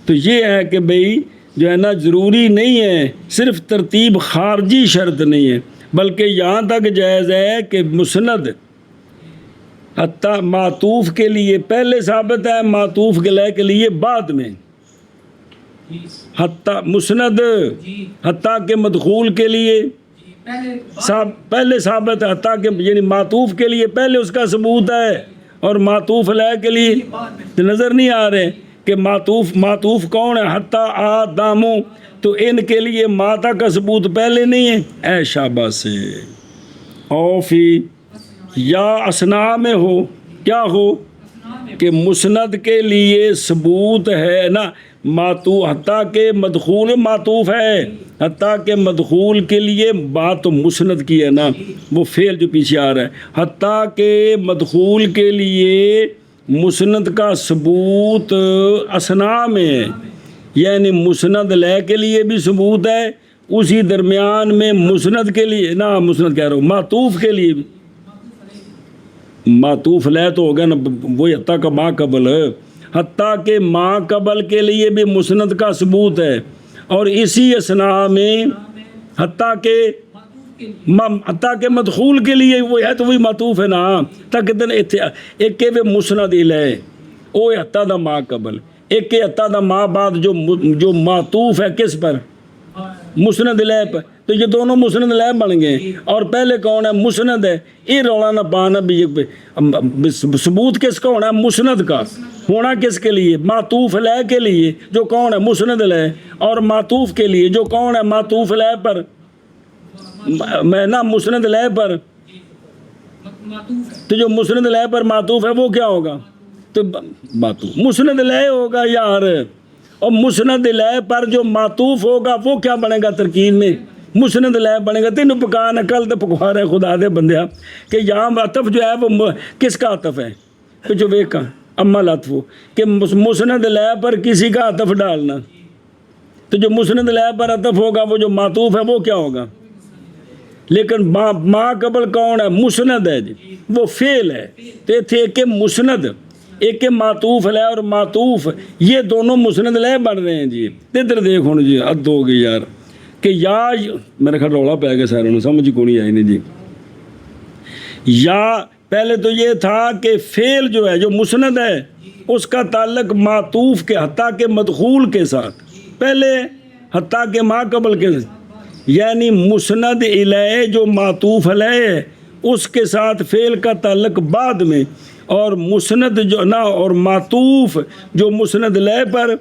تو یہ ہے کہ بھئی جو ہے نا ضروری نہیں ہے، صرف ترتیب خارجی شرط نہیں ہے، بلکہ یہاں تک جائز ہے کہ مسند حتیٰ معطوف کے لیے پہلے ثابت ہے، معطوف علیہ کے لیے بعد میں، حتیٰ مسند حتیٰ کے مدخول کے لیے پہلے ثابت ہے، حتیٰ کہ یعنی معطوف کے لیے پہلے اس کا ثبوت ہے اور معطوف علیہ کے لیے نظر نہیں آ رہے کہ معطوف کون ہے؟ حتیٰ آدمو، تو ان کے لیے ماتا کا ثبوت پہلے نہیں ہے، اے شابہ سے، او فی یا اسنا میں ہو، کیا ہو کہ مسند کے لیے ثبوت ہے نا، حتیٰ کہ مدخول معطوف ہے، حتیٰ کہ مدخول کے لیے بات تو مسند کی ہے نا، وہ فعل جو پیچھے آ رہا ہے، حتیٰ کہ مدخول کے لیے مسند کا ثبوت اسنا میں ہے، یعنی مسند لے کے لیے بھی ثبوت ہے، اسی درمیان میں مسند کے لیے نا، مسند کہہ رہا ہوں معطوف کے لیے بھی، معطوف لے تو ہوگا نا وہی حتیٰ کا ما قبل، حتیٰ کہ ما قبل کے لیے بھی مسند کا ثبوت ہے، اور اسی اسنا میں حتیٰ کہ مدخول کے لیے وہ ہے تو وہی معطوف ہے نا، تک ایک کے مسند الیہ او حتیٰ دا ما قبل، ایک کے حتیٰ دا ما بعد جو معطوف ہے کس پر؟ مسند الیہ پر، تو یہ دونوں مسند الیہ بن گئے، اور پہلے کون ہے؟ مسند ہے، یہ رولا نہ پانا بھی ثبوت کس کا ہونا ہے؟ مسند کا ہونا، کس کے لیے؟ معطوف علیہ کے لیے جو کون ہے؟ مسند علیہ، اور معطوف کے لیے جو کون ہے؟ معطوف علیہ پر، میں نا مسند علیہ پر، تو جو مسند علیہ پر معطوف ہے وہ کیا ہوگا؟ تو معطوف مسند علیہ ہوگا یار، اور مسند علیہ پر جو معطوف ہوگا وہ کیا بنے گا ترکیب میں؟ مسند علیہ بنے گا۔ تینوں پکان عقل تو پکوار ہے خدا دے بندیا کہ یہاں عطف جو ہے وہ کس کا عطف ہے؟ کہ جو ویک کا اما لطف ہو کہ مسند علیہ پر کسی کا عطف ڈالنا، تو جو مسند علیہ پر عطف ہوگا وہ جو معطوف ہے وہ کیا ہوگا؟ لیکن ما قبل کون ہے؟ مسند ہے جی، وہ فعل ہے، تو ایک کے مسند، ایک کے معطوف علیہ اور معطوف، یہ دونوں مسند علیہ بن رہے ہیں جی۔ ادھر دیکھو جی، حد ہو گئی یار کہ یا میرے خیال رولا پہ گیا ساروں سمجھ کو نہیں آئی نہیں جی۔ یا پہلے تو یہ تھا کہ فعل جو ہے جو مسند ہے اس کا تعلق معطوف کے حتیٰ کے مدخول کے ساتھ، پہلے حتیٰ کے ما قبل کے، یعنی مسند الیہ جو معطوف علیہ ہے اس کے ساتھ فعل کا تعلق بعد میں، اور مسند جو نا اور معطوف جو مسند علیہ پر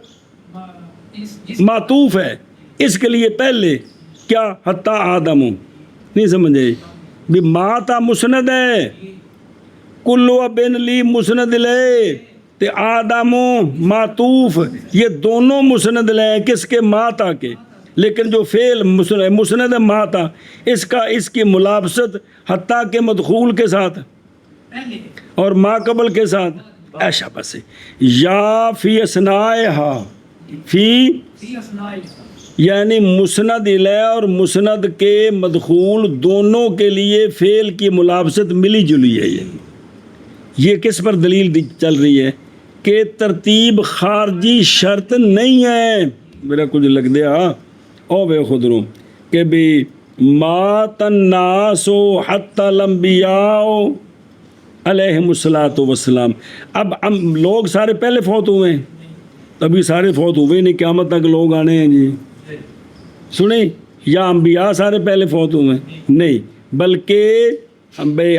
معطوف ہے اس کے لیے پہلے کیا؟ حتیٰ آدم، نہیں سمجھے بھی ماتا مسند ہے، کلو ابن لی مسند علیہ، تے آدم معطوف، یہ دونوں مسند علیہ کس کے؟ ماتا کے، لیکن جو فعل مسند ماتا اس کی ملابست حتیٰ کے مدخول کے ساتھ اور ما قبل کے ساتھ، ایشا بس یا فی اسنائہا، فی یعنی مسند الیہ اور مسند کے مدخول دونوں کے لیے فعل کی ملابست ملی جلی ہے۔ یہ کس پر دلیل چل رہی ہے کہ ترتیب خارجی شرط نہیں ہے، میرا کچھ لگ دیا او بے خدروں کہ بھی مات الناس حتی الانبیاء علیہم الصلاۃ والسلام. اب ہم لوگ سارے پہلے فوت ہوئے ہیں؟ ابھی سارے فوت ہوئے نہیں، قیامت تک لوگ آنے ہیں جی. سنیں، یا انبیاء سارے پہلے فوت ہوئے ہیں؟ نہیں، بلکہ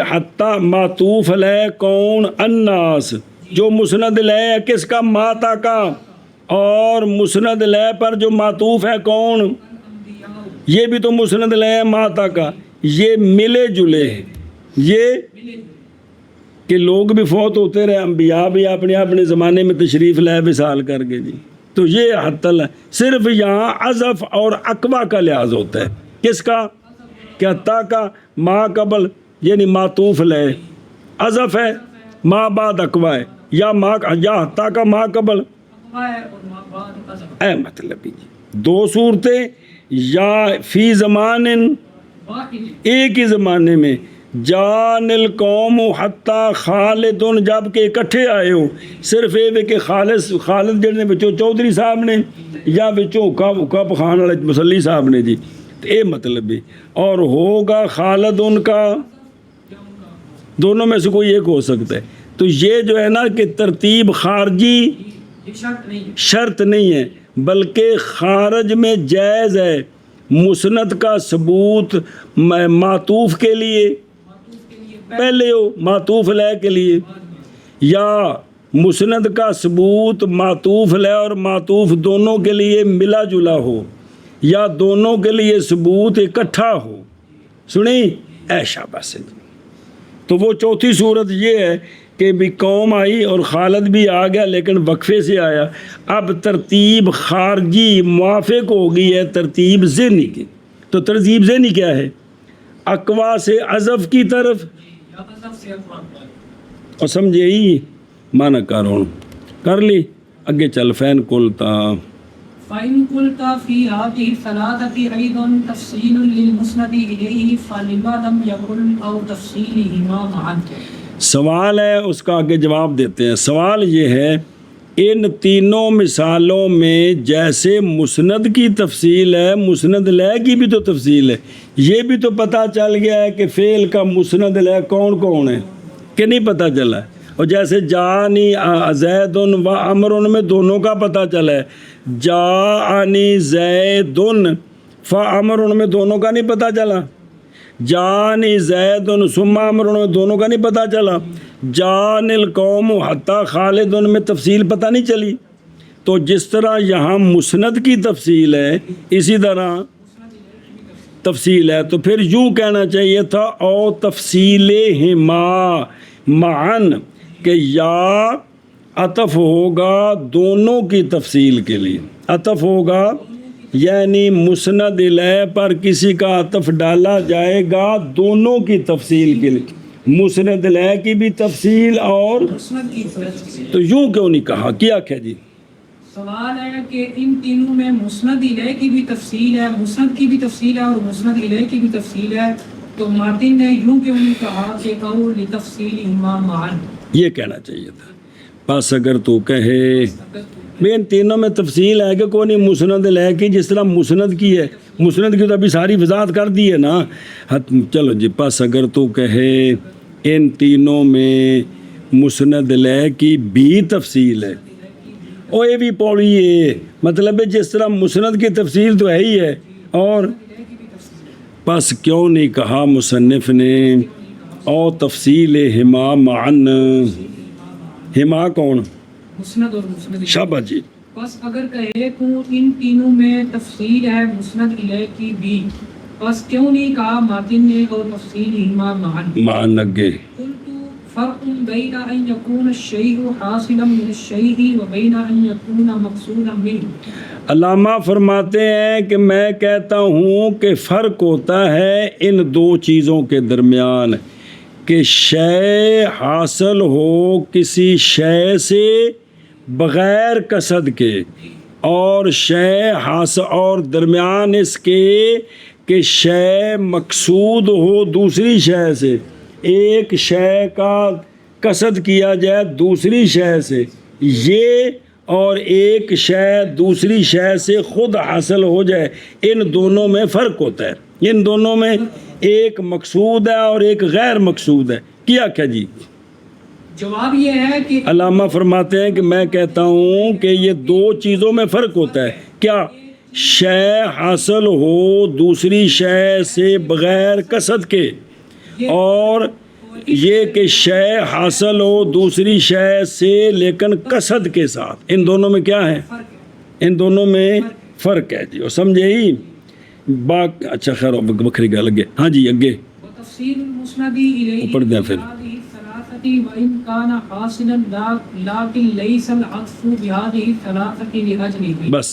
حتیٰ معطوف علیہ کون؟ الناس. جو مسند علیہ ہے کس کا؟ ماتا کا. اور مسند علیہ پر جو معطوف ہے کون؟ یہ بھی تو مسند علیہ ہے ماتا کا. یہ ملے جلے ہیں، یہ کہ لوگ بھی فوت ہوتے رہے، انبیاء بھی اپنے اپنے زمانے میں تشریف لائے وصال کر کے جی. تو یہ حتی صرف یہاں عزف اور اقوا کا لحاظ ہوتا ہے. کس کا؟ کہ حتیٰ کا ما قبل یعنی معطوف علیہ، عزف ہے ما بعد اقوا ہے، یا حتیٰ کا ما قبل اے مطلب جی. دو صورتیں، یا فی زمان ایک ہی زمانے میں، جان القوم حتیٰ خالد جب کہ اکٹھے آئے ہو، صرف یہ کہ خالد جڑنے بچوں چودھری صاحب نے یا بچوں کپ خان والے مسلی صاحب نے جی. تو یہ مطلب بھی. اور ہوگا خالد ان کا، دونوں میں سے کوئی ایک ہو سکتا ہے. تو یہ جو ہے نا کہ ترتیب خارجی شرط نہیں ہے، بلکہ خارج میں جائز ہے. مسند کا ثبوت معطوف کے لیے پہلے ہو، معطوف علیہ کے لیے، یا مسند کا ثبوت معطوف علیہ اور معطوف دونوں کے لیے ملا جلا ہو، یا دونوں کے لیے ثبوت اکٹھا ہو. سنیں ایشا بس. تو وہ چوتھی صورت یہ ہے کہ بھی قوم آئی اور خالد بھی آ گیا لیکن وقفے سے آیا. اب ترتیب خارجی موافق ہو گئی ہے ترتیب ذہنی کی. تو ترتیب ذہنی کیا ہے؟ اقوا سے عزف کی طرف. اور سمجھے ہی مانا کارون کر لی. اگے چل. فین قلتا فَإِن قُلْتَ فِي هَذِهِ الثَّلَاثَةِ أَيْضًا تَفْصِيلٌ لِلْمُسْنَدِ إِلَيْهِ فَلِمَ لَمْ يَكُنْ أَوْ تَفْصِيلِهِمَا مَعًا. سوال ہے، اس کا آگے جواب دیتے ہیں. سوال یہ ہے، ان تینوں مثالوں میں جیسے مسند کی تفصیل ہے، مسند علیہ کی بھی تو تفصیل ہے. یہ بھی تو پتہ چل گیا ہے کہ فعل کا مسند علیہ کون کون ہے کہ نہیں پتہ چلا ہے. اور جیسے جانی زید و عمر میں دونوں کا پتہ چلا ہے. جانی زید فعمر میں دونوں کا نہیں پتہ چلا. جانی زید ثم عمر میں دونوں کا نہیں پتہ چلا. جان القوم حتیٰ خالد میں تفصیل پتہ نہیں چلی. تو جس طرح یہاں مسند کی تفصیل ہے اسی طرح تفصیل ہے. تو پھر یوں کہنا چاہیے تھا او تفصیلہما معاً، کہ یا عطف ہوگا دونوں کی تفصیل کے لیے. عطف ہوگا یعنی مسند علیہ پر کسی کا عطف ڈالا جائے گا دونوں کی تفصیل کے لیے، مسند علیہ کی بھی تفصیل اور مسند کی تفصیل. تو یوں کیوں نہیں کہا؟ کیا کیا جی؟ سوال ہے کہ ان تینوں میں مسند علیہ کی بھی تفصیل ہے، مسند کی بھی تفصیل ہے اور مسند علیہ کی بھی تفصیل ہے. تو مارٹن نے یوں کیوں نہیں کہا کہ قول لتفصیلہما معاً؟ یہ کہنا چاہیے تھا. بس اگر تو کہے میں ان تینوں میں تفصیل ہے کہ کوئی نہیں مسند علیہ کی، جس طرح مسند کی ہے، مسند کی تو ابھی ساری وضاحت کر دی ہے نا. چلو جی، پس اگر تو کہے ان تینوں میں مسند علیہ کی بھی تفصیل ہے، اور یہ بھی پوڑی ہے، مطلب ہے جس طرح مسند کی تفصیل تو ہے ہی ہے. اور پس کیوں نہیں کہا مصنف نے او تفصیل ہما معن؟ ہما کون؟ مسند اور مسند. شاباش جی. بس اگر کہے تو ان تینوں میں تفصیل ہے مسند علیہ کی بھی، بس کیوں نہیں کہا ماتن نے اور تفصیلہما معاً؟ معاً اگے. قلت فرق بین ان یکون الشیء حاصلا من الشیء و بین ان یکون مقصودا منه. علامہ فرماتے ہیں کہ میں کہتا ہوں کہ فرق ہوتا ہے ان دو چیزوں کے درمیان، کہ شے حاصل ہو کسی شے سے بغیر قصد کے، اور شے حاصل اور درمیان اس کے کہ شے مقصود ہو دوسری شے سے. ایک شے کا قصد کیا جائے دوسری شے سے، یہ اور ایک شے دوسری شے سے خود حاصل ہو جائے، ان دونوں میں فرق ہوتا ہے. ان دونوں میں ایک مقصود ہے اور ایک غیر مقصود ہے. کیا کیا جی؟ جواب یہ ہے کہ علامہ فرماتے ہیں کہ میں کہتا ہوں کہ یہ دو چیزوں میں فرق ہوتا ہے. کیا؟ شے حاصل ہو دوسری شے سے بغیر قصد کے، اور یہ کہ شے حاصل ہو دوسری شے سے لیکن قصد کے ساتھ. ان دونوں میں کیا ہے؟ فرق ہے. ان دونوں میں فرق ہے جی. اور سمجھے ہی اچھا خیر بکھری گل اگے. ہاں جی اگے وتفصیل المسند الیہ اوپر دیں پھر. بهذه الثلاثة وإن كان حاصلا لكن ليس العطف بهذه الثلاثة لأجله. بس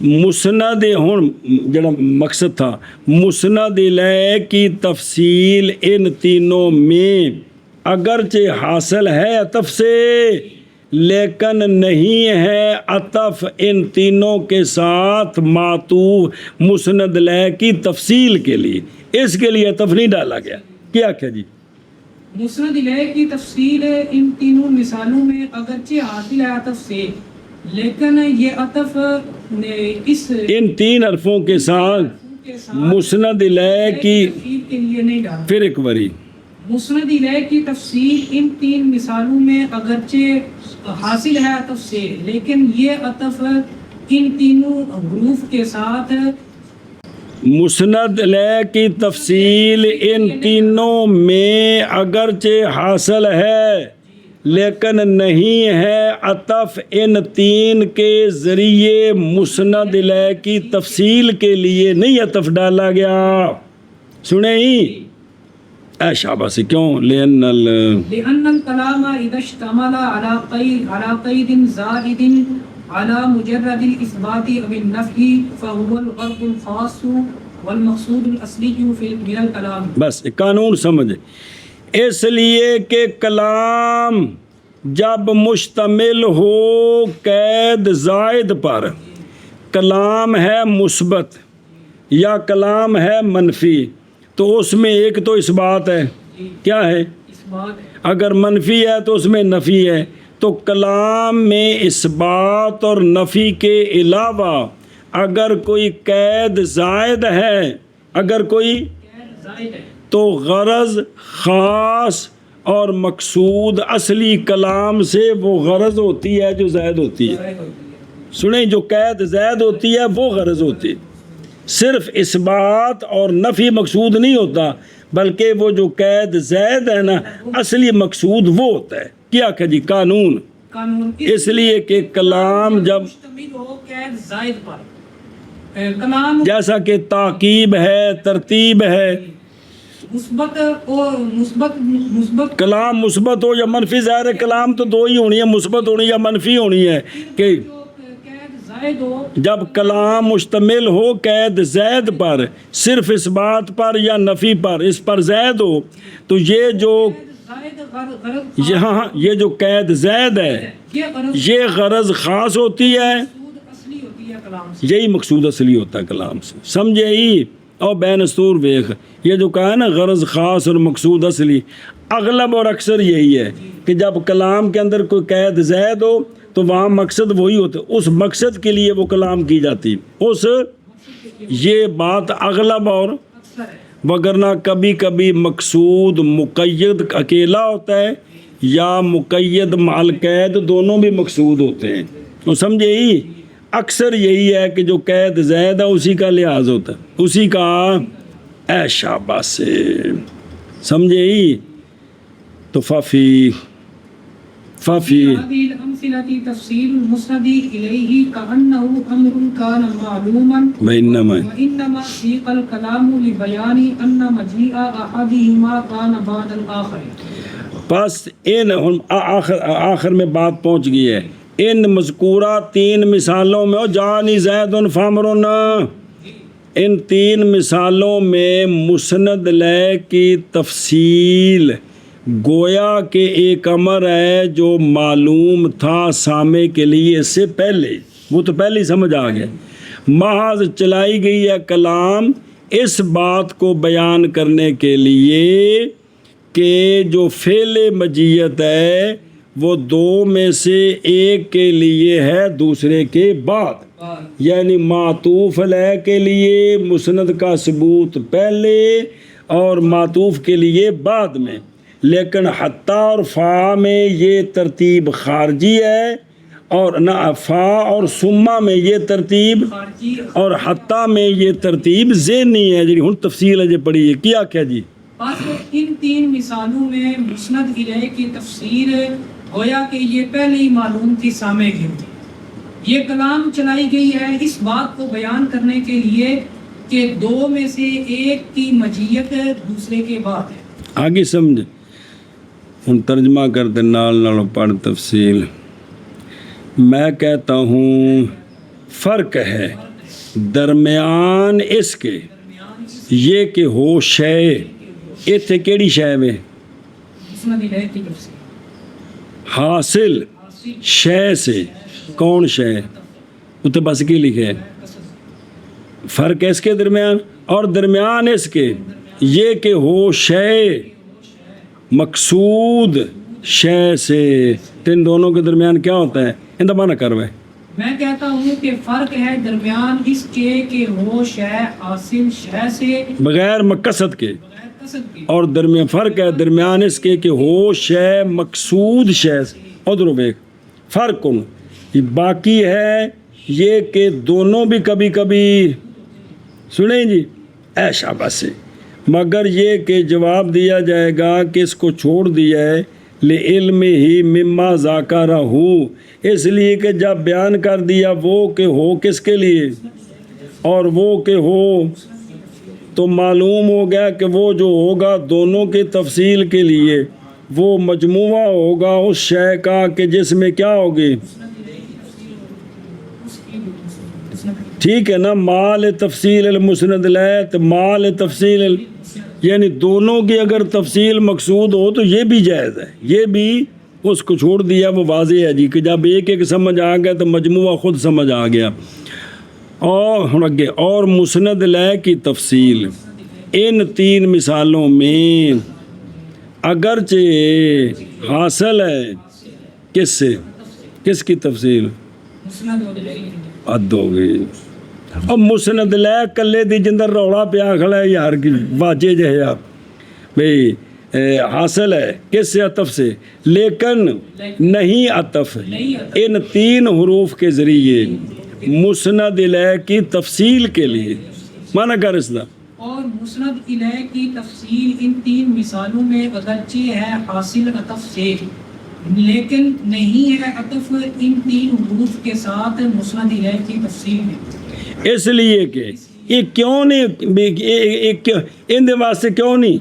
مسند ہن جڑا مقصد تھا مسند الیہ کی تفصیل ان تینوں میں اگرچہ حاصل ہے عطف سے لیکن نہیں ہے عطف ان تینوں کے ساتھ معطوف مسند الیہ کی تفصیل کے لیے. اس کے لیے عطف نہیں ڈالا گیا. کیا کیا جی؟ مسند الیہ کی تفصیل ان تینوں مثالوں میں اگرچہ حاصل ہے عطف سے لیکن یہ عطف اس ان تین حرفوں کے ساتھ مسند الیہ کی تفصیل کے لیے نہیں ڈالا. پھر ایک باری مسند الیہ کی تفصیل ان تین مثالوں میں اگرچہ حاصل ہے عطف سے لیکن یہ عطف ان تینوں حروف کے ساتھ مسند الیہ کی تفصیل ان تینوں میں اگرچہ حاصل ہے لیکن نہیں ہے عطف ان تین کے ذریعے مسند الیہ کی تفصیل کے لیے نہیں عطف ڈالا گیا. سنیں ہی اے شاباش. کیوں؟ لأن الكلام اذا اشتمل على قید زائد على مجرد الاثبات او النفی فهو الغرض الخاص والمقصود الاصلی من الكلام. بس قانون سمجھ. اس لیے کہ کلام جب مشتمل ہو قید زائد پر، کلام ہے مثبت یا کلام ہے منفی، تو اس میں ایک تو اثبات ہے. کیا ہے؟ اگر منفی ہے تو اس میں نفی ہے. تو کلام میں اثبات اور نفی کے علاوہ اگر کوئی قید زائد ہے، اگر کوئی تو غرض خاص اور مقصود اصلی کلام سے وہ غرض ہوتی ہے جو زائد ہوتی ہے. سنیں، جو قید زائد ہوتی ہے وہ غرض ہوتی ہے. صرف اثبات اور نفی مقصود نہیں ہوتا، بلکہ وہ جو قید زائد ہے نا اصلی مقصود وہ ہوتا ہے. کیا کہ جی؟ قانون. اس لیے کہ کلام جب مشتمل ہو قید زائد پر، کلام جیسا کہ تاکیب ہے، ترتیب ہے، مثبت اور مثبت کلام مثبت ہو یا منفی، ظاہر ہے کلام تو دو ہی ہونی ہے، مثبت ہونی یا منفی ہونی ہے. کہ قید زائد ہو، جب کلام مشتمل ہو قید زائد پر، صرف اس بات پر یا نفی پر، اس پر زائد ہو، تو یہ جو یہاں یہ جو قید زائد ہے یہ غرض خاص ہوتی ہے، یہی مقصود اصلی ہوتا ہے کلام سے. سمجھے ہی؟ اور بین استور ویخ یہ جو کہا ہے نا غرض خاص اور مقصود اصلی، اغلب اور اکثر یہی ہے کہ جب کلام کے اندر کوئی قید زائد ہو تو وہاں مقصد وہی ہوتا ہے، اس مقصد کے لیے وہ کلام کی جاتی. اس یہ بات اغلب اور وگرنہ کبھی کبھی مقصود مقید اکیلا ہوتا ہے یا مقید مع القید دونوں بھی مقصود ہوتے ہیں. تو سمجھے ہی؟ اکثر یہی ہے کہ جو قید زائد ہے اسی کا لحاظ ہوتا ہے، اسی کا. اے شاباش سے سمجھے ہی؟ تو فافی هذه الأمثلة تفصيل المسند إليه كأنه أمر كان معلوما وإنما سيق الكلام لبيان أن مجيء أحدهما كان بعد الآخر. بس ان آخر میں بات پہنچ گئی ہے. ان مذکورہ تین مثالوں میں جانی زید فامر، ان تین مثالوں میں مسند الیہ کی تفصیل گویا کہ ایک امر ہے جو معلوم تھا سامع کے لیے اس سے پہلے، وہ تو پہلے ہی سمجھ آ گیا. محض چلائی گئی ہے کلام اس بات کو بیان کرنے کے لیے کہ جو فعل مجیت ہے وہ دو میں سے ایک کے لیے ہے دوسرے کے بعد، یعنی معطوف علیہ کے لیے مسند کا ثبوت پہلے اور معطوف کے لیے بعد میں. لیکن حتی اور فا میں یہ ترتیب خارجی ہے، اور نہ فا اور سما میں یہ ترتیب، خارجی اور حتی میں یہ ترتیب ذہنی ہے جی ہن تفصیل ہے جی پڑھی ہے کیا کیا جی۔ بس ان تین مثالوں میں مسند الیہ کی تفسیر گویا کہ یہ پہلے ہی معلوم تھی سامع کے، یہ کلام چلائی گئی ہے اس بات کو بیان کرنے کے لیے کہ دو میں سے ایک کی مجیت دوسرے کے بعد ہے۔ آگے سمجھ ہن ترجمہ کرتے نال پڑھ تفصیل۔ میں کہتا ہوں فرق ہے درمیان اس کے یہ کہ ہو شے، ایتھے کیڑی شے میں مسند الیہ کی تفسیر حاصل شے سے، کون شے اتنے بس کی لکھے فرق اس کے درمیان، اور درمیان اس کے یہ کہ ہو شے مقصود شے سے، ان دونوں کے درمیان کیا ہوتا ہے ان کا معنی کر میں کہتا ہوں کہ فرق ہے درمیان اس کے کہ ہو شے حاصل شے سے بغیر مقصد کے، بغیر قصد کے، اور درمیان فرق ہے درمیان اس کے کہ ہو شے مقصود شے سے۔ ادھر دیکھ فرق کن باقی ہے یہ کہ دونوں بھی کبھی کبھی سنیں جی اے شاباش سے، مگر یہ کہ جواب دیا جائے گا کہ اس کو چھوڑ دیا ہے لعلم ہی مما ذاکرہ ہو، اس لیے کہ جب بیان کر دیا وہ کہ ہو کس کے لیے اور وہ کہ ہو، تو معلوم ہو گیا کہ وہ جو ہوگا دونوں کی تفصیل کے لیے وہ مجموعہ ہوگا اس شے کا کہ جس میں کیا ہوگی، ٹھیک ہے نا، مال تفصیل المسند الیہ، تو مال تفصیل یعنی دونوں کی اگر تفصیل مقصود ہو تو یہ بھی جائز ہے، یہ بھی اس کو چھوڑ دیا وہ واضح ہے جی کہ جب ایک ایک سمجھ آ گیا تو مجموعہ خود سمجھ آ گیا۔ اور آگے اور مسند الیہ کی تفصیل ان تین مثالوں میں اگرچہ حاصل ہے کس سے، کس کی تفصیل مسند الیہ حد ہو گئی۔ اب مسند الیہ کلے دی جندر روڑا پیا کھڑا ہے یار کی واجے جو ہے بھئی حاصل ہے کس سے عطف سے، لیکن نہیں عطف ان تین حروف کے ذریعے مسند الیہ کی تفصیل کے لیے مانا کر اس دا۔ اور مسند الیہ کی تفصیل ان تین مثالوں میں اگرچہ ہے حاصل عطف سے، لیکن نہیں ہے عطف ان تین حروف کے ساتھ مسند الیہ کی تفصیل میں، اس لیے کہ یہ کیوں نہیں ان دے واسطے کیوں نہیں،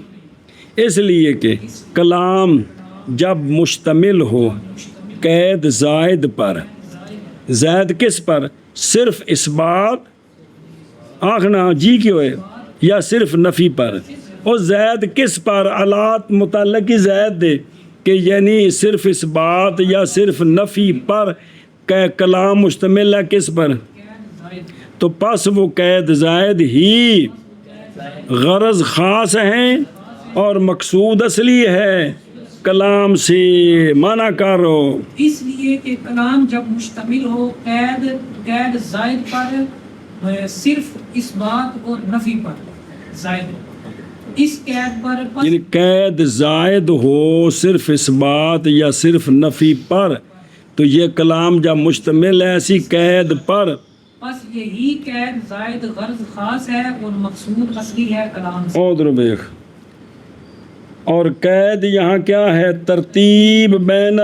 اس لیے کہ کلام جب مشتمل ہو قید زائد پر، زائد کس پر، صرف اس بات آخنا جی کیوں ہے یا صرف نفی پر، اور زائد کس پر علات متعلقی زائد دے کہ یعنی صرف اس بات یا صرف نفی پر کہ کلام مشتمل ہے کس پر، تو پس وہ قید زائد ہی غرض خاص ہیں اور مقصود اصلی ہے کلام سے، مانا کرو اس لیے کہ کلام جب مشتمل ہو قید زائد پر، صرف اس بات اور نفی پر زائد، اس قید پر یعنی قید زائد ہو صرف اس بات یا صرف نفی پر، تو یہ کلام جب مشتمل ہے ایسی قید پر، بس یہی قید زائد غرض خاص ہے اور مقصود اصلی ہے کلام سے۔ ادھر دیکھ اور قید یہاں کیا ہے، ترتیب بین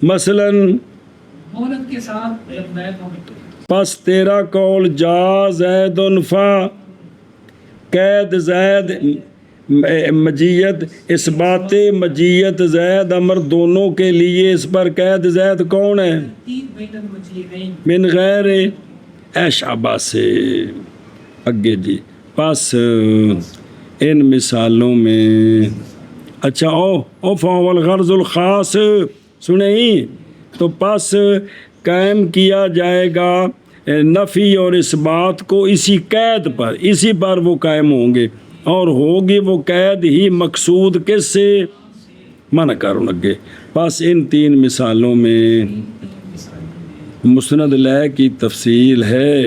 مثلا، مہلت کے ساتھ پس تیرا قول جا زید فا، قید زید مجیت اس بات مجیت زید امر دونوں کے لیے، اس پر قید زید کون ہے، من غیر اے شاباش سے اگے جی۔ پس ان مثالوں میں اچھا او فاول غرض الخاص سنیں، تو پس قائم کیا جائے گا نفی اور اس بات کو اسی قید پر، اسی پر وہ قائم ہوں گے، اور ہوگی وہ قید ہی مقصود کس سے، منع کروں لگے۔ پس ان تین مثالوں میں مسند الیہ کی تفصیل ہے،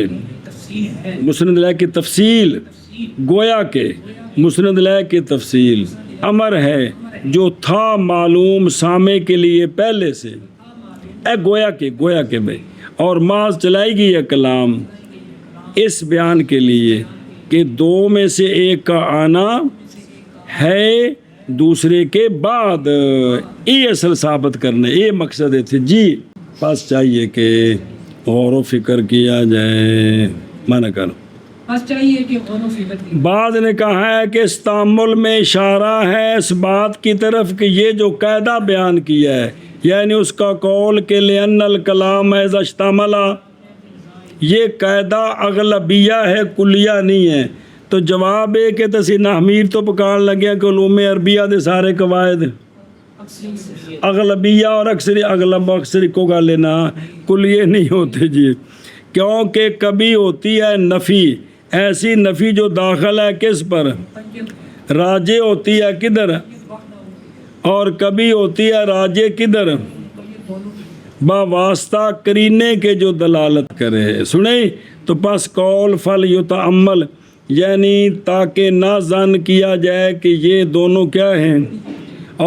مسند الیہ کی تفصیل گویا کہ مسند الیہ کی تفصیل امر ہے جو تھا معلوم سامع کے لیے پہلے سے، اے گویا کہ بھائی، اور ماض چلائے گی یہ کلام اس بیان کے لیے کہ دو میں سے ایک کا آنا ہے دوسرے کے بعد، یہ اصل ثابت کرنے، یہ مقصد تھے جی۔ بس چاہیے کہ غور و فکر کیا جائے، مانا کر بس چاہیے کہ غور و فکر کی۔ بعض نے کہا ہے کہ اس تامل میں اشارہ ہے اس بات کی طرف کہ یہ جو قاعدہ بیان کیا ہے، یعنی اس کا قول کہ لِأَنَّ الْكَلَامَ اِذَا اشْتَمَلَ، یہ قاعدہ اغلبیہ ہے، کلیہ نہیں ہے۔ تو جواب ہے کہ تسی نحمیر تو پکان لگیا کہ علوم عربیہ دے سارے قواعد اغلبیہ اور اکثری، اغلب اکثری کو گا لینا کلیہ نہیں ہوتے جی، کیونکہ کبھی ہوتی ہے نفی، ایسی نفی جو داخل ہے کس پر، راجع ہوتی ہے کدھر، اور کبھی ہوتی ہے راجع کدھر، با واسطہ قرینے کے جو دلالت کرے۔ سنیں تو پس قول فل یتعمل، یعنی تاکہ نہ ظن کیا جائے کہ یہ دونوں کیا ہیں۔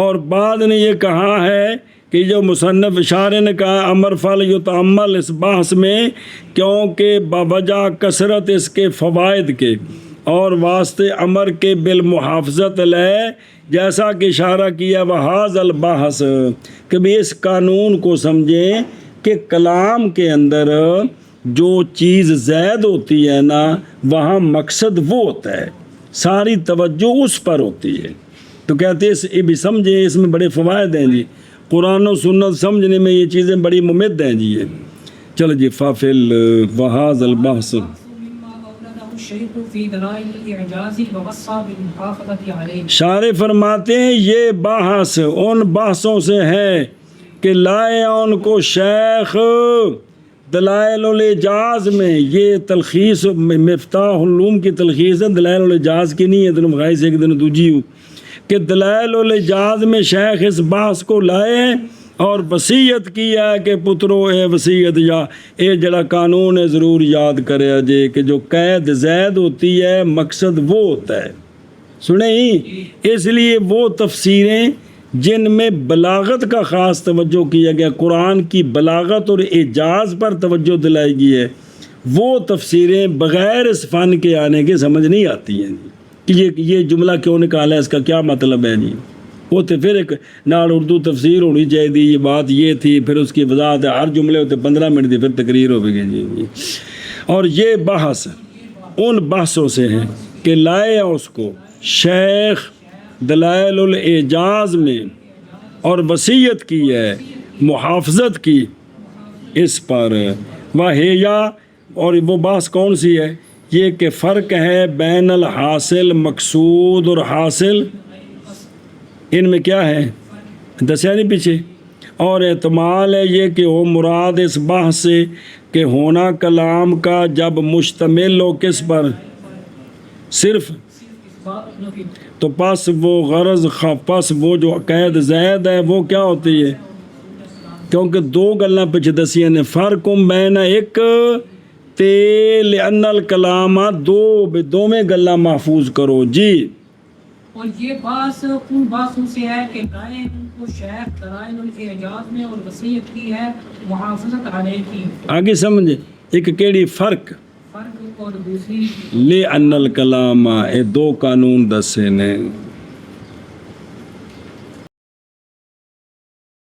اور بعد نے یہ کہا ہے کہ جو مصنف اشارے نے کہا امر فل یتعمل اس بحث میں، کیونکہ بوجہ کثرت اس کے فوائد کے اور واسطے امر کے بالمحافظت علیہ، جیسا کہ اشارہ کیا وحاظ البحث، کہ بھی اس قانون کو سمجھیں کہ کلام کے اندر جو چیز زائد ہوتی ہے نا، وہاں مقصد وہ ہوتا ہے، ساری توجہ اس پر ہوتی ہے۔ تو کہتے ہیں یہ بھی سمجھیں، اس میں بڑے فوائد ہیں جی، قرآن و سنت سمجھنے میں یہ چیزیں بڑی ممد ہیں جی۔ یہ چلو جی، فافل وحاظ البحث شارح فرماتے ہیں یہ بحث ان بحثوں سے ہے کہ لائے ان کو شیخ دلائل الاعجاز میں، یہ تلخیص مفتاح العلوم کی تلخیص ہے، دلائل الاعجاز کی نہیں ہے، دونوں بھائی سے ایک دن دوجی ہوں کہ دلائل الاعجاز میں شیخ اس بحث کو لائے ہیں اور وصیت کیا ہے کہ پترو اے وصیت یا اے جڑا قانون ہے ضرور یاد کرے جے کہ جو قید زید ہوتی ہے مقصد وہ ہوتا ہے۔ سنیں، اس لیے وہ تفسیریں جن میں بلاغت کا خاص توجہ کیا گیا، قرآن کی بلاغت اور اعجاز پر توجہ دلائی گئی ہے، وہ تفسیریں بغیر اس فن کے آنے کے سمجھ نہیں آتی ہیں کہ یہ جملہ کیوں نکالا ہے، اس کا کیا مطلب ہے نہیں۔ وہ تو پھر ایک نال اردو تفسیر ہونی چاہیے تھی، یہ بات یہ تھی، پھر اس کی وضاحت ہر جملے ہوتے 15 منٹ دی، پھر تقریر ہو گئی جی۔ اور یہ بحث ان بحثوں سے ہے کہ لائے اس کو شیخ دلائل الاعجاز میں اور وصیت کی ہے، محافظت کی اس پر، وہیا، اور وہ بحث کون سی ہے، یہ کہ فرق ہے بین الحاصل مقصود اور حاصل، ان میں کیا ہے دسیا نہیں پیچھے، اور احتمال ہے یہ کہ وہ مراد اس بحث سے کہ ہونا کلام کا جب مشتمل ہو کس پر، صرف، تو پس وہ غرض پس وہ جو قید زید ہے وہ کیا ہوتی ہے، کیونکہ دو گلاں پیچھے دسیاں نے، فرق بین ایک تے لأن الکلام دو میں گلاں محفوظ کرو جی۔ اور یہ بات ان باتوں سے ہے کہ لائے ان کو شیخ دلائل الاعجاز میں اور وصیت کی ہے محافظت علیہ کی۔ آگے سمجھے ایک کیڑی فرق اور دوسری لِأَنَّ الْكَلَامَ، یہ دو قانون دسے نے۔